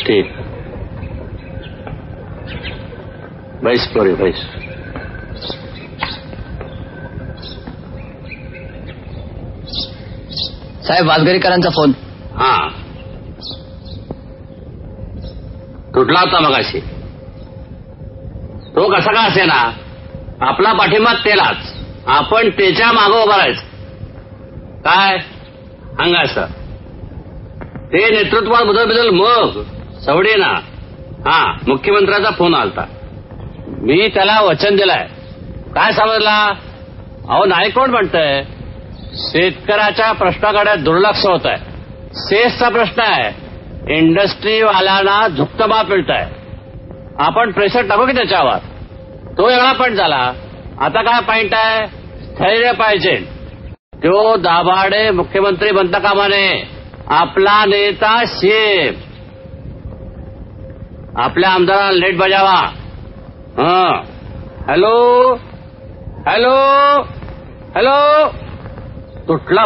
ठीक. बैस पोरी बैस. साहेब, वासगरीकरांचा फोन. तुटला होता मगाशी. तो कसा का असे ना, आपला पाठिंबा त्यालाच, आपण त्याच्या मागं उभा राहायचं. काय सांगायचं ते नेतृत्वात बदल मग सवडे ना. मुख्यमंत्र्याचा फोन आलता. मी त्याला वचन दिलाय काय समजला? अहो नाही कोण म्हणतंय, शेतकऱ्याच्या प्रश्नाकडे दुर्लक्ष होत आहे. सेसचा प्रश्न आहे, इंडस्ट्रीवाल्यांना झुकतं माप मिळत आहे. आपण प्रेशर टाकू की त्याच्यावर? तो वेगळा पॉईंट झाला. आता काय पॉईंट आहे? स्थैर्य पाहिजे. तो दाभाडे मुख्यमंत्री बनता कामा नये. आपला नेता शेप. आपल्या आमदारांना लेट बजावा. Hello hello hello. तुटला.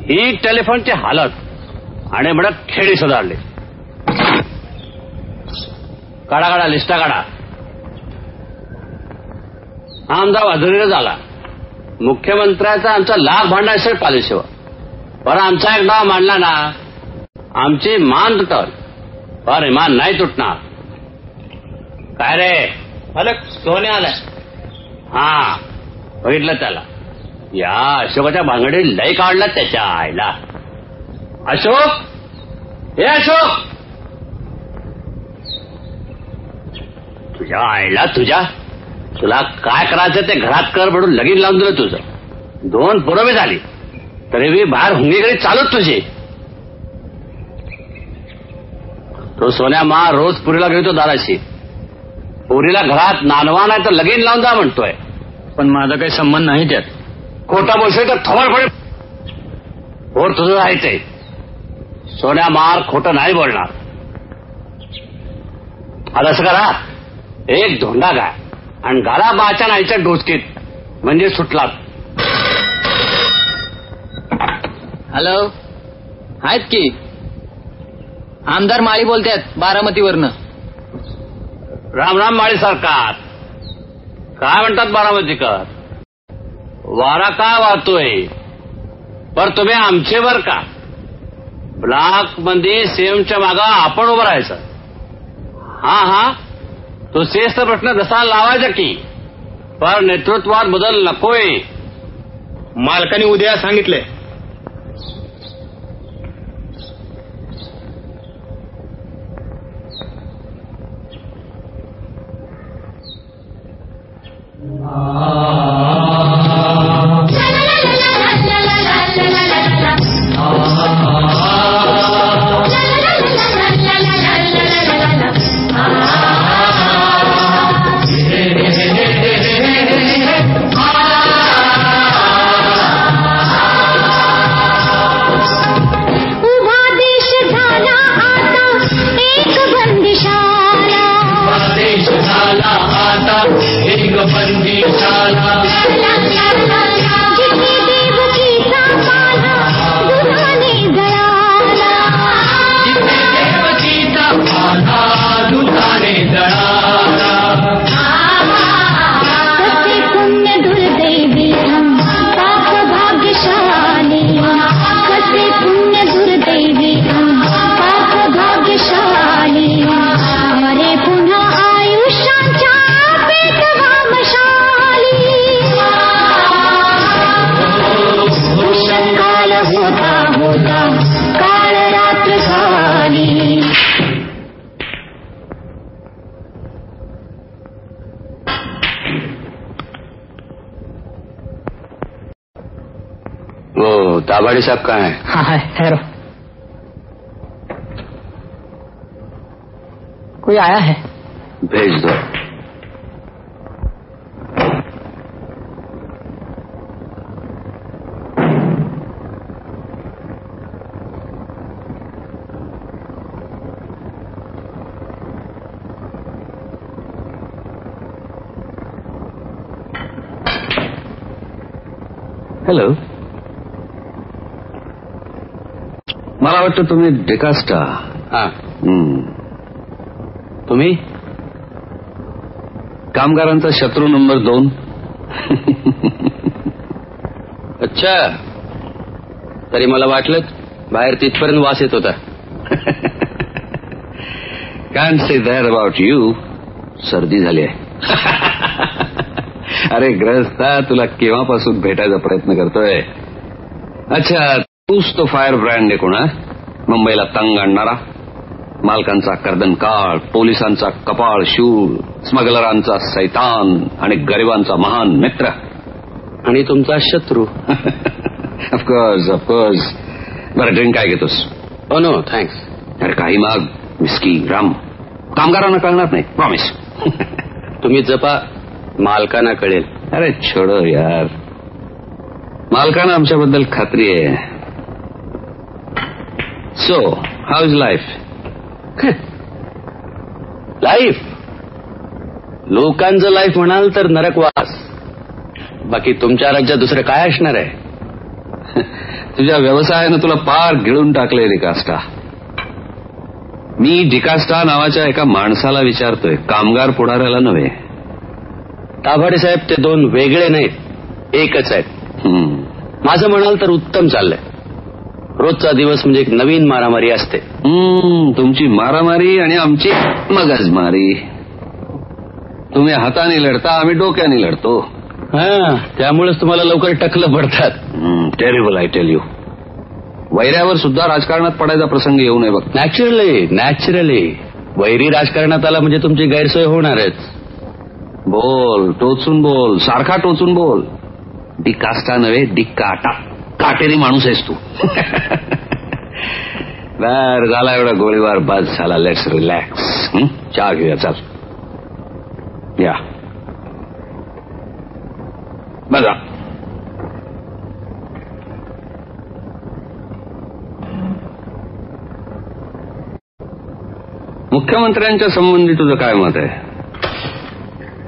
ही टेलिफोनची हालत आणि म्हणत खेडी सुधारली. काढा काढा लिस्टा काढा. आमदार वाजरीला झाला. मुख्यमंत्र्याचा आमचा लाख भांडायचं पॉलिसीवर. पण आमचा एक डाव मांडला ना, आमची मान तुटल. पण मान नाही तुटणार. काय रे अलग सोने आलाय. हा बघितलं त्याला. या अशोकाच्या भांगडीत लय काढला त्याच्या आईला. अशोक, हे अशोक, तुझ्या आईला तुला काय करायचं ते घरात कर म्हणून लगीन लावून दिलं तुझं. 2 पुरवी झाली तरी मी बाहेर हुंगीकडे चालूच तुझी. तो सोन्या मा रोज पुरीला घेतो दाराशी. पुरीला घरात नानवा नाही तर लगीन लावून जा म्हणतोय. पण माझा काही संबंध नाही त्यात. खोटा बोलतोय तर थोबाड पडेल. पोर तुझं आहे ते. सोन्या मार खोटं नाही बोलणार. आता असं करा, एक धोंडा घ्या आणि घाला बाच्या नाहीच्या डोसकीत, म्हणजे सुटलात. हॅलो, आहेत की आमदार माळी बोलतात बारामतीवरनं. राम राम माळी सरकार. काय म्हणतात बारामतीकर? वारा काय वाहतोय? पर तुम्ही आमचे बर का. ब्लॉक मध्ये सीएमच्या मागं आपण उभं राहायचं. हा तो सेसचा प्रश्न जसा लावायचा की, पर नेतृत्वात बदल नकोय. मालकाने उद्या सांगितलंय. दाभाडे साहब कहाँ है? हाँ है, ठहरो. कोई आया है? भेज दो. हॅलो, मला वाटतं तुम्ही डिकास्टा. तुम्ही कामगारांचा शत्रू नंबर 2. अच्छा, तरी मला वाटलं बाहेर तिथपर्यंत वास येत होता. Can't say that about you. सर्दी झाली आहे. अरे ग्रहस्था, तुला केव्हापासून भेटायचा प्रयत्न करतोय. अच्छा, तूच तो फायर ब्रँड आहे कोणा मुंबईला तंग आणणारा. मालकांचा कर्दनकाळ, पोलिसांचा कपाळ शूळ, स्मगलरांचा सैतान आणि गरिबांचा महान मित्र. आणि तुमचा शत्रू. Of course of course. बरं, ड्रिंक काय घेतोस? हो नो थँक्स. अरे काही माग, विस्की, राम. कामगारांना कळणार नाही, प्रॉमिस. तुम्ही जपा, मालकांना कळेल. अरे छोडो यार, मालकांना आमच्याबद्दल खात्री आहे. So how is life? Life, लोकांचं लाईफ म्हणाल तर नरकवास. बाकी तुमच्या राज्यात दुसरं काय असणार आहे? तुझ्या व्यवसायानं तुला पार गिळून टाकलंय डिकास्टा. मी डिकास्टा नावाच्या एका माणसाला विचारतोय, कामगार पुढाऱ्याला नव्हे. ताभाडे साहेब, ते दोन वेगळे नाहीत, एकच आहेत. माझं म्हणाल तर उत्तम चाललंय. रोजचा दिवस म्हणजे एक नवीन मारामारी असते. तुमची मारामारी आणि आमची मगजमारी. तुम्ही हाताने लढता, आम्ही डोक्याने लढतो. त्यामुळेच तुम्हाला लवकर टकलं पडतात. Terrible I tell you. वैऱ्यावर सुद्धा राजकारणात पडायचा प्रसंग येऊ नये बघ. नॅचरली वैरी राजकारणात आला म्हणजे तुमची गैरसोय होणारच. बोल, टोचून बोल, सारखा टोचून बोल. डिकास्टा नव्हे, डिकाटा. काटेरी माणूस आहेस तू. बर, झाला एवढा गोळीबार, बस झाला. Let's relax. चहा घेऊया, चल. या बघा, मुख्यमंत्र्यांच्या संबंधी तुझं काय मत आहे?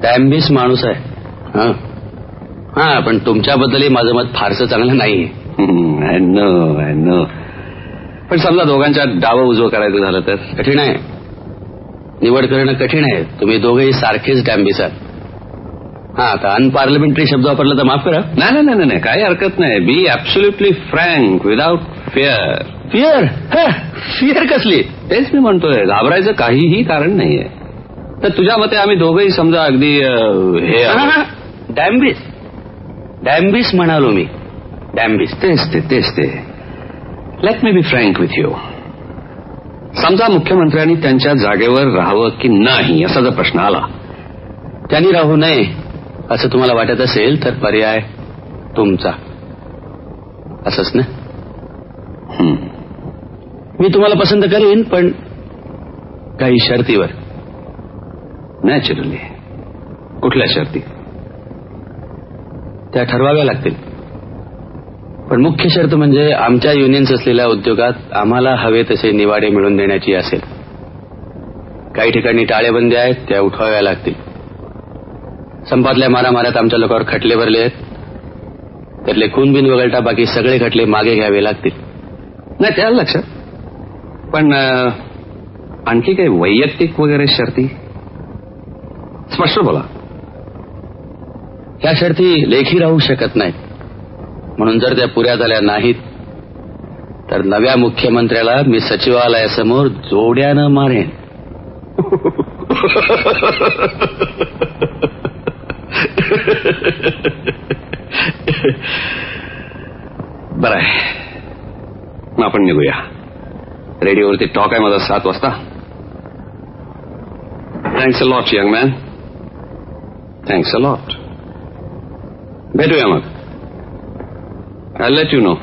डॅम्बिस माणूस आहे. हा, पण तुमच्याबद्दलही माझं मत फारसं चांगलं नाहीये. I know. पण समजा दोघांच्या डावं उजवं करायचं झालं तर? कठीण आहे, निवड करणं कठीण आहे. तुम्ही दोघेही सारखेच डॅम्बिस आहात. आता अनपार्लमेंटरी शब्द वापरला तर माफ करा. नाही, काही हरकत नाही. Be absolutely frank, without fear. Fear कसली? तेच मी म्हणतोय, घाबरायचं काहीही कारण नाहीये. तर तुझ्या मते आम्ही दोघंही समजा अगदी हे डॅम्बिस म्हणालो मी. डॅम्बिस. तेच ते. Let me be frank with you. समजा मुख्यमंत्र्यांनी त्यांच्या जागेवर राहावं की नाही असा जर प्रश्न आला. त्यांनी राहू नये असं तुम्हाला वाटत असेल तर पर्याय तुमचा. असंच ना? मी तुम्हाला पसंत करीन, पण काही शर्तीवर. नॅचरली. कुठल्या शर्ती? त्या ठरवाव्या लागतील. पण मुख्य शर्त म्हणजे आमच्या युनियन्स असलेल्या उद्योगात आम्हाला हवे तसे निवाडे मिळवून देण्याची असेल. काही ठिकाणी टाळेबंदी आहेत, त्या उठवाव्या लागतील. संपातल्या मारामाऱ्यात आमच्या लोकांवर खटले भरले आहेत, त्यातले खून बिन वगळता बाकी सगळे खटले मागे घ्यावे लागतील. नाही, त्या लक्षात. पण आणखी काही वैयक्तिक वगैरे शर्ती? स्पष्ट बोला. या शर्ती लेखी राहू शकत नाहीत. म्हणून जर त्या पुऱ्या झाल्या नाहीत तर नव्या मुख्यमंत्र्याला मी सचिवालयासमोर जोड्यानं मारेन. बरं आहे, मग आपण निघूया. रेडिओवरती टॉक आहे माझा 7 वाजता. Thanks a lot young man. Thanks a lot. भेटूया मग. I let you know.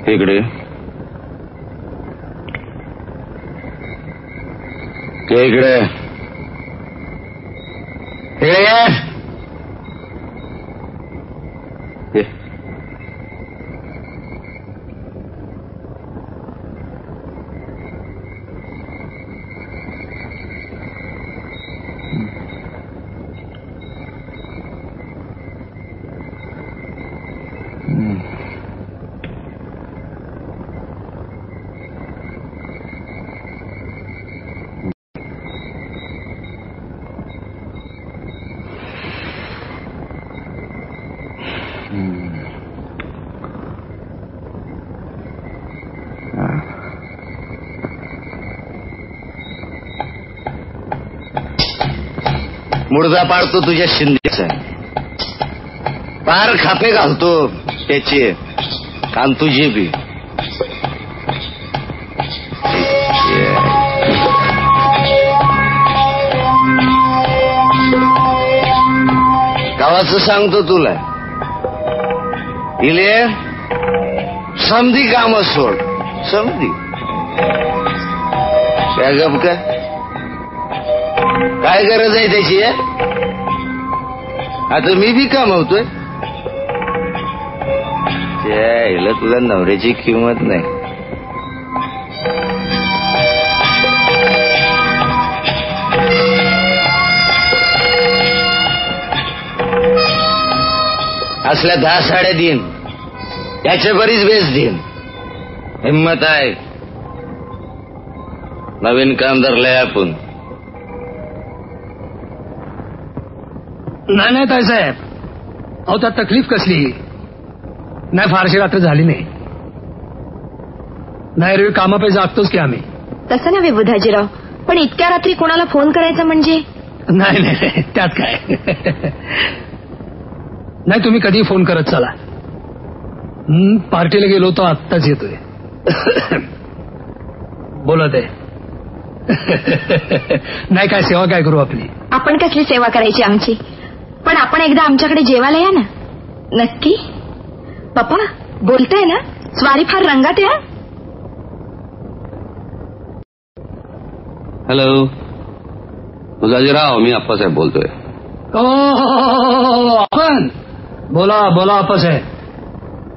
इकडे इकडे मुर्दा पाडतो तुझ्या शिंदेचा. पार खापे घालतो त्याचे कान तुझे बी. गावाचं सांगतो तुला, इले समधी काम सोड, समधी काय गप काय गरज आहे त्याची? आता मी बी कमवतोय, त्याला तुला नवऱ्याची किंमत नाही. असल्या 10 साड्या देईन, त्याच्या बरीच बेस देईन. हिम्मत आहे, नवीन काम धरलंय आपण. नाही ताईसाहेब, अहो त्यात तकलीफ कसली नाही, फारशी रात्र झाली नाही. नाही रे, कामापै जागतोच की आम्ही. तसं नव्हे बुधाजीराव, पण इतक्या रात्री कोणाला फोन करायचा म्हणजे? नाही त्यात काय. नाही तुम्ही कधी फोन करत चला. पार्टीला गेलो तो आत्ताच येतोय. बोलत आहे. नाही काय सेवा काय करू आपली? आपण कसली सेवा करायची आमची? पण आपण एकदा आमच्याकडे जेवायला या ना. नक्की पप्पा बोलताय ना, स्वारी फार रंगात या. हॅलो बुधाजीराव, मी आप्पासाहेब बोलतोय. आपण बोला आप्पासाहेब.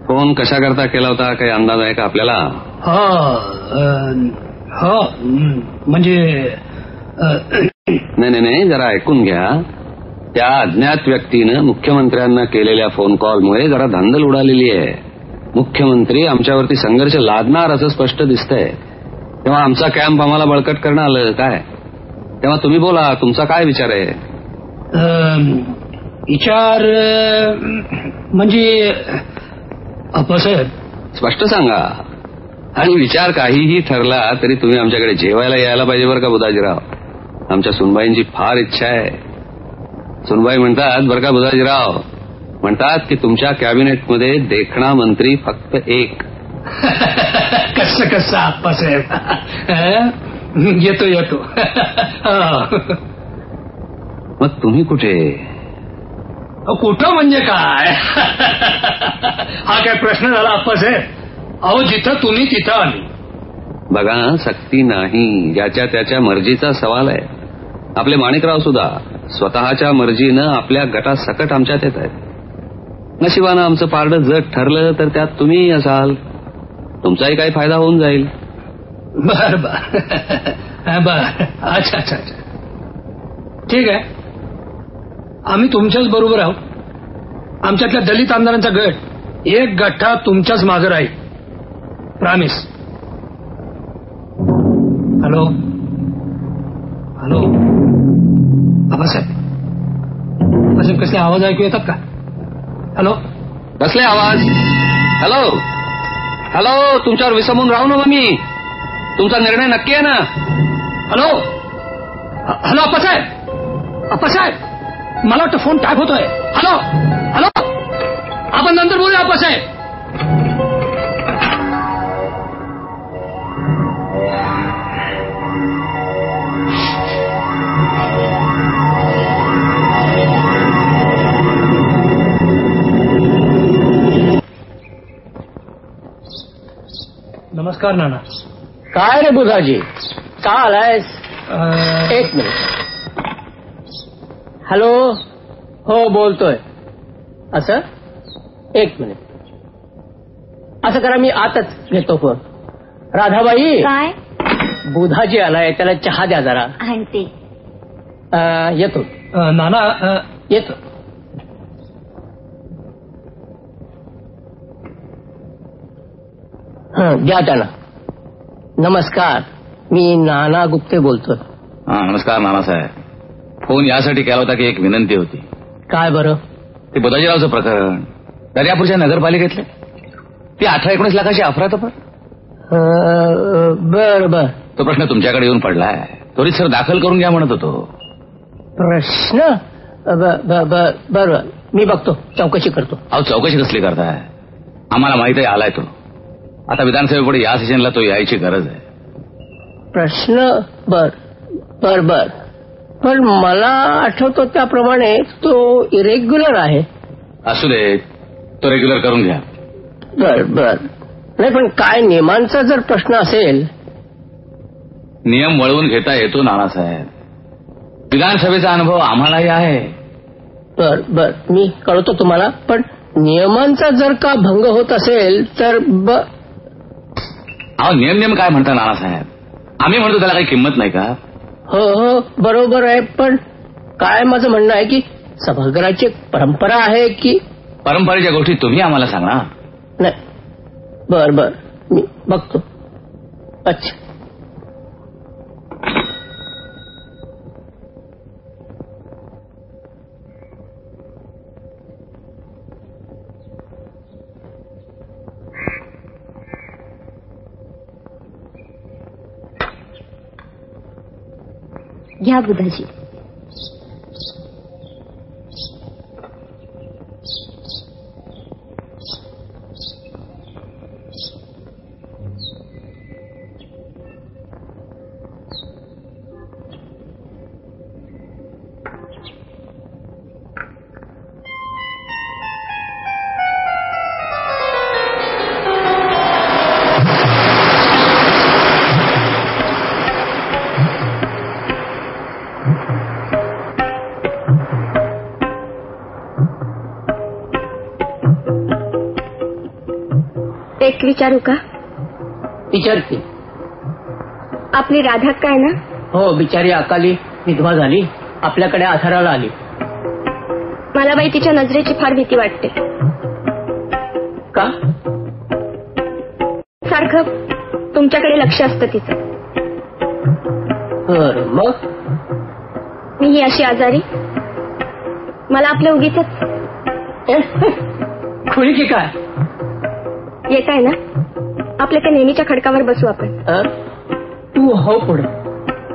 फोन कशा करता केला होता, काही अंदाज आहे का आपल्याला? हो म्हणजे नाही जरा ऐकून घ्या. त्या अज्ञात व्यक्तीनं मुख्यमंत्र्यांना केलेल्या फोन कॉलमुळे जरा धांदल उडालेली आहे. मुख्यमंत्री आमच्यावरती संघर्ष लादणार असं स्पष्ट दिसतंय. तेव्हा आमचा कॅम्प आम्हाला बळकट करणं आलं काय? तेव्हा तुम्ही बोला, तुमचा काय विचार आहे? विचार म्हणजे आप्पासाहेब स्पष्ट सांगा. आणि विचार काहीही ठरला तरी तुम्ही आमच्याकडे जेवायला यायला पाहिजे बरं का बुधाजीराव. आमच्या सुनबाईंची फार इच्छा आहे. सुनबाई म्हणतात बरं का बुधाजीराव, म्हणतात की तुमच्या कॅबिनेटमध्ये देखणा मंत्री फक्त एक. कसं आप्पासाहेब, येतो. मग तुम्ही कुठे? कुठं म्हणजे काय? हा काय प्रश्न झाला आप्पासाहेब? अहो जिथं तुम्ही तिथं आम्ही. बघा सक्ती नाही, ज्याच्या त्याच्या मर्जीचा सवाल आहे. आपले माणिकराव सुद्धा स्वतःच्या मर्जीनं आपल्या गटासकट आमच्यात येत आहेत. नशिबानं आमचं पारडं जग ठरलं तर त्यात तुम्ही असाल, तुमचाही काही फायदा होऊन जाईल. बर अच्छा ठीक आहे. आम्ही तुमच्याच बरोबर आहोत. आमच्यातल्या दलित आमदारांचा गट एक गठ्ठा तुमच्याच मागे राहील, प्रॉमिस. हॅलो बाबासाहेब, कसले आवाज ऐकू येतात का? हॅलो, कसले आवाज? हॅलो, तुमच्यावर विसंबून राहू नका मी. तुमचा निर्णय नक्की आहे ना? हॅलो आप्पासाहेब, मला वाटतं फोन टॅप होतोय. हॅलो, आपण नंतर बोलूया आप्पासाहेब. नमस्कार नाना. काय रे बुधाजी, का आलायस? एक मिनिट. हॅलो, हो बोलतोय. असं एक मिनिट, असं करा, मी आताच घेतो फोन. राधाबाई, काय? बुधाजी आलाय, त्याला चहा द्या जरा. आणते. येतो नाना, येतो. द्या त्यांना. नमस्कार, मी नाना गुप्ते बोलतोय. नमस्कार नानासाहेब. फोन यासाठी केला होता की एक विनंती होती. काय बरं? ते बुधाजीरावचं प्रकरण, दर्यापूरच्या नगरपालिकेतले, ती 18-19 लाखाची अफरातफर. बर तो प्रश्न तुमच्याकडे येऊन पडलाय. त्वरित सर दाखल करून घ्या म्हणत होतो. प्रश्न? बर मी बघतो, चौकशी करतो. अहो चौकशी कसली करताय? आम्हाला माहित आहे आलाय तो. आता विधानसभेपुढे या सेशनला तो यायची गरज आहे. प्रश्न बर बर बर, पण मला आठवतो त्याप्रमाणे तो इरेग्युलर आहे. असू दे, तो रेग्युलर करून घ्या. बर बर. नाही पण काय नियमांचा जर प्रश्न असेल. नियम वळवून घेता येतो नानासाहेब. विधानसभेचा अनुभव आम्हालाही आहे. बर बर, मी कळवतो तुम्हाला. पण नियमांचा जर का भंग होत असेल तर अहो नियम काय म्हणता नानासाहेब? आम्ही म्हणतो त्याला काही किंमत नाही का? हो हो बरोबर आहे, पण काय माझं म्हणणं आहे की सभागृहाची परंपरा आहे की. परंपरेच्या गोष्टी तुम्ही आम्हाला सांगा. नाही, बर बर, मी बघतो. अच्छा. घ्या बुधाजी. एक विचारू का? विचारते. आपली राधा काय ना? हो, बिचारी अकाली विधवा झाली, आपल्याकडे आधाराला आली. मला बाई तिच्या नजरेची फार भीती वाटते. का? सारखं तुमच्याकडे लक्ष असतं तिचं. मग मी ही अशी आजारी, मला आपल्या उगीच खुळी की काय? येत आहे ना, आपल्या त्या नेहमीच्या खडकावर बसू आपण. तू हो पुढे,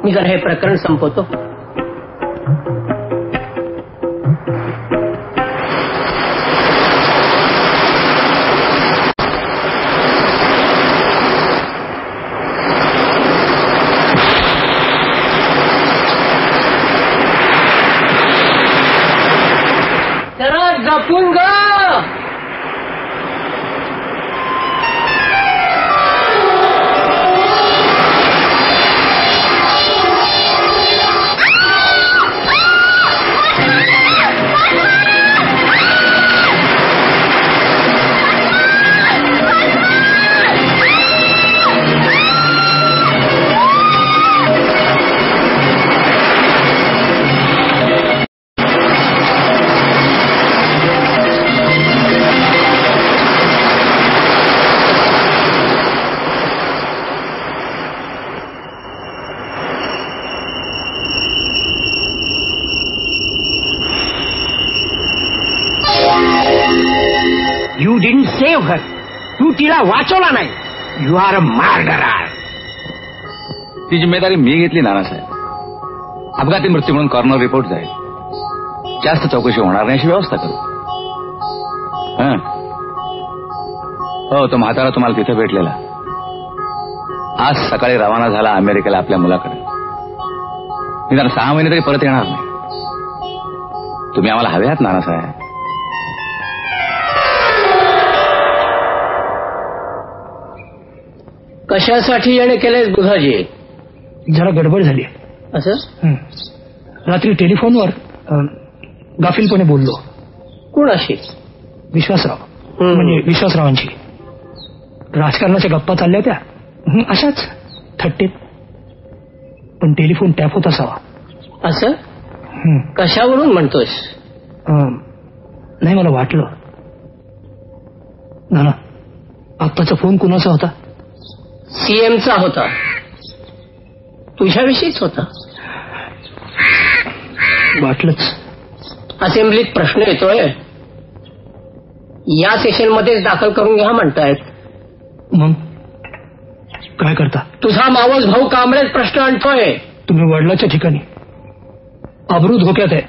मी जरा हे प्रकरण संपवतो. जरा जपून गा. You didn't save her. तू तिला वाचवला नाही. You are a murderer. ती जिम्मेदारी मी घेतली नानासाहेब. अपघाती मृत्यू म्हणून कॉर्नर रिपोर्ट जाईल. जास्त चौकशी होणार नाही अशी व्यवस्था करू. हो, तो म्हातारा तुम्हाला तिथे भेटलेला. आज सकाळी रवाना झाला अमेरिकेला आपल्या मुलाकडे. निदान 6 महिने तरी परत येणार नाही. तुम्ही आम्हाला हवे आहात नानासाहेब. कशासाठी येणे केलेस बुधाजी? जरा गडबड झाली. असं? रात्री टेलिफोनवर गाफीलपणे बोललो. कोणाशी? विश्वासराव, म्हणजे विश्वासरावांची. राजकारणाच्या गप्पा चालल्या त्या अशाच थट्टेत, पण टेलिफोन टॅप होत असावा. असं? कशावरून म्हणतोस? नाही, मला वाटलं. ना आत्ताचा फोन कुणाचा होता? सीएमचा होता. तुझ्याविषयीच होता. वाटलंच. असेंब्लीत प्रश्न येतोय, या सेशनमध्येच दाखल करून घ्या म्हणतायत. मग काय करता? तुझा मावस भाऊ कांबळेच प्रश्न आणतोय. तुम्ही वडिलाच्या ठिकाणी. अब्रू धोक्यात आहे.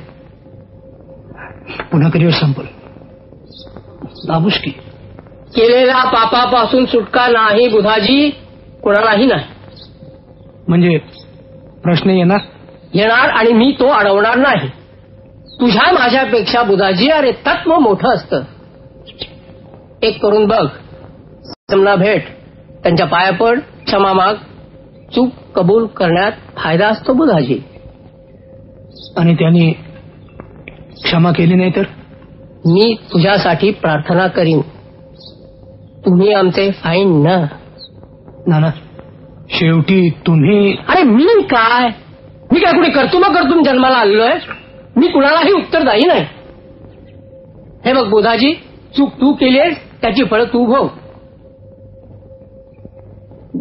पुन्हा करिअर संपल. बाबुष्की केलेल्या पापापासून सुटका नाही बुधाजी, कोणालाही नाही. म्हणजे प्रश्न येणार आणि मी तो अडवणार नाही. तुझ्या माझ्यापेक्षा बुधाजी अरे तत्व मोठं असतं. एक करून बघ, समना भेट, त्यांच्या पाया पड, क्षमा माग. चूक कबूल करण्यात फायदा असतो बुधाजी. आणि त्यांनी क्षमा केली नाही तर मी तुझ्यासाठी प्रार्थना करीन. तुम्ही आमचे फाईन ना. शेवटी तुम्ही. अरे मी काय कुठे कर्तुम जन्माला आलेलोय? मी कुणालाही उत्तरदायी नाही. हे बघ बुधाजी, चूक तू केलीस, त्याची फळं तू भोग.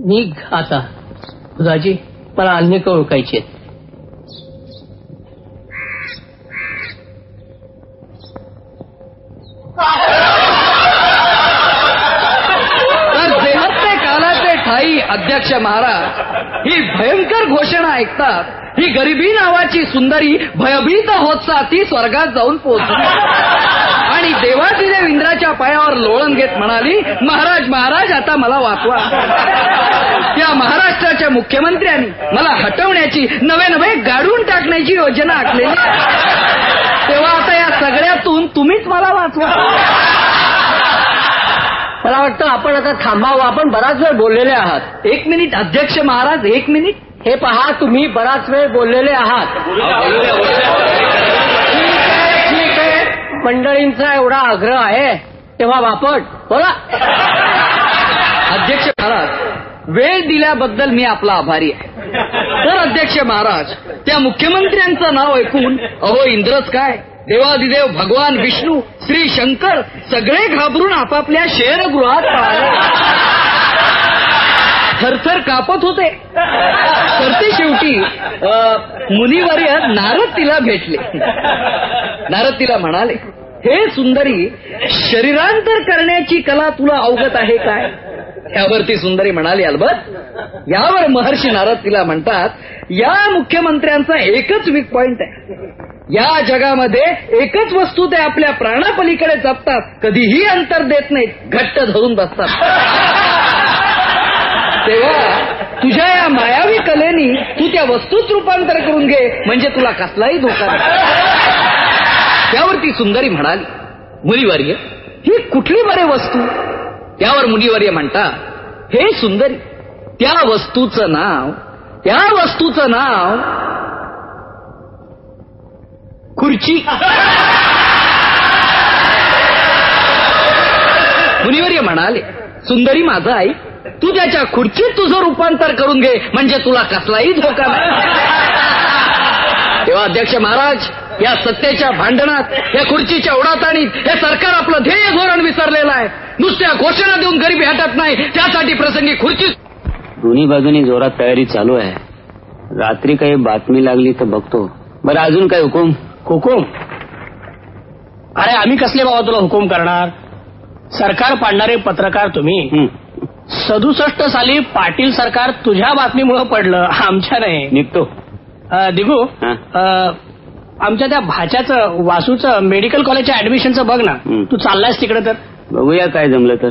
निघ आता बुधाजी, मला अन्य ओळखायचे. तर देहत्ते कालाचे ठाई अध्यक्ष महाराज ही भयंकर घोषणा ऐकतात. ही गरिबी नावाची सुंदरी भयभीत होत ती स्वर्गात जाऊन पोहोचली आणि देवादिदेव इंद्राच्या पायावर लोळण घेत म्हणाली, महाराज महाराज आता मला वाचवा. त्या महाराष्ट्राच्या मुख्यमंत्र्यांनी मला हटवण्याची, नवे गाडून टाकण्याची योजना आखलेली. तेव्हा आता या सगळ्यातून तुम्हीच मला वाचवा. मला वाटतं आपण आता थांबावं. आपण बराच वेळ बोललेले आहात. 1 मिनिट अध्यक्ष महाराज, 1 मिनिट. हे पहा, तुम्ही बराच वेळ बोललेले आहात. ठीक आहे, मंडळींचा एवढा आग्रह आहे तेव्हा बापट बोला. अध्यक्ष महाराज, वेळ दिल्याबद्दल मी आपला आभारी आहे. तर अध्यक्ष महाराज, त्या मुख्यमंत्र्यांचं नाव ऐकून अहो इंद्रच काय, देवादिदेव भगवान विष्णू, श्री शंकर सगळे घाबरून आपापल्या शयनगृहात पळाले. थरथर कापत होते. तर ते शेवटी मुनिवर्य नारद तिला भेटले. नारद तिला म्हणाले, हे सुंदरी, शरीरांतर करण्याची कला तुला अवगत आहे काय? यावर ती सुंदरी म्हणाली, अलबत. यावर महर्षी नारद तिला म्हणतात, या मुख्यमंत्र्यांचा एकच वीक पॉइंट आहे. या जगामध्ये एकच वस्तू ते आपल्या प्राणापलीकडे जपतात, कधीही अंतर देत नाहीत, घट्ट धरून बसतात. तेव्हा तुझ्या या मायावी कलेनी तू त्या वस्तूच रूपांतर करून घे, म्हणजे तुला कसलाही धोका नाही. त्यावरती सुंदरी म्हणाली, मुनिवर्य, ही कुठली बरे वस्तू? त्यावर मुनिवर्य म्हणतात, हे सुंदरी, त्या वस्तूचं नाव खुर्ची. मुनिवर्य म्हणाले, सुंदरी माझा आई, तू त्याच्या खुर्चीत तुझं रूपांतर करून घे, म्हणजे तुला कसलाही धोका नाही. तेव्हा अध्यक्ष महाराज, या सत्तेच्या भांडणात, या खुर्चीच्या उडाताणीत हे सरकार आपलं ध्येय धोरण विसरलेलं आहे. नुसत्या घोषणा देऊन गरिबी हटत नाही, त्यासाठी प्रसंगी खुर्ची. दोन्ही बाजूनी जोरात तयारी चालू आहे. रात्री काही बातमी लागली तर बघतो. बरं, अजून काय हुकूम? अरे आम्ही कसले बाबा तुला हुकूम करणार? सरकार पाडणारे पत्रकार तुम्ही. 67 साली पाटील सरकार तुझ्या बातमीमुळे पडलं, आमच्या नाही. निघतो. दिगू, आमच्या त्या भाच्याचं, वासूचं मेडिकल कॉलेजच्या ऍडमिशनचं बघ ना. तू चाललायस तिकडे तर बघूया काय जमलं तर.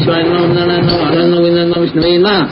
शिवाय विष्णू ना.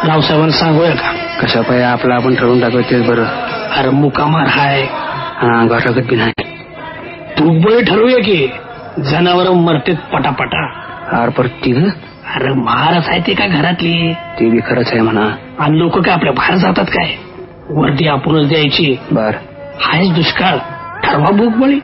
रावसाहेबांना सांगूया का? कशा पाय आपला आपण ठरवून टाकूया तेच बरं. अरे मुकामार हाय. हा घाटागत बी नाही. तू बळी ठरवूया की जनावर मरतेत पटापटा. आर पर तिघ. अरे महाराज आहे ते का घरातली? ते बी खरंच आहे म्हणा. आणि लोक काय आपल्या बाहेर जातात काय? वर्दी आपणच द्यायची. बर हायच दुष्काळ. ठरवा भूक बळी.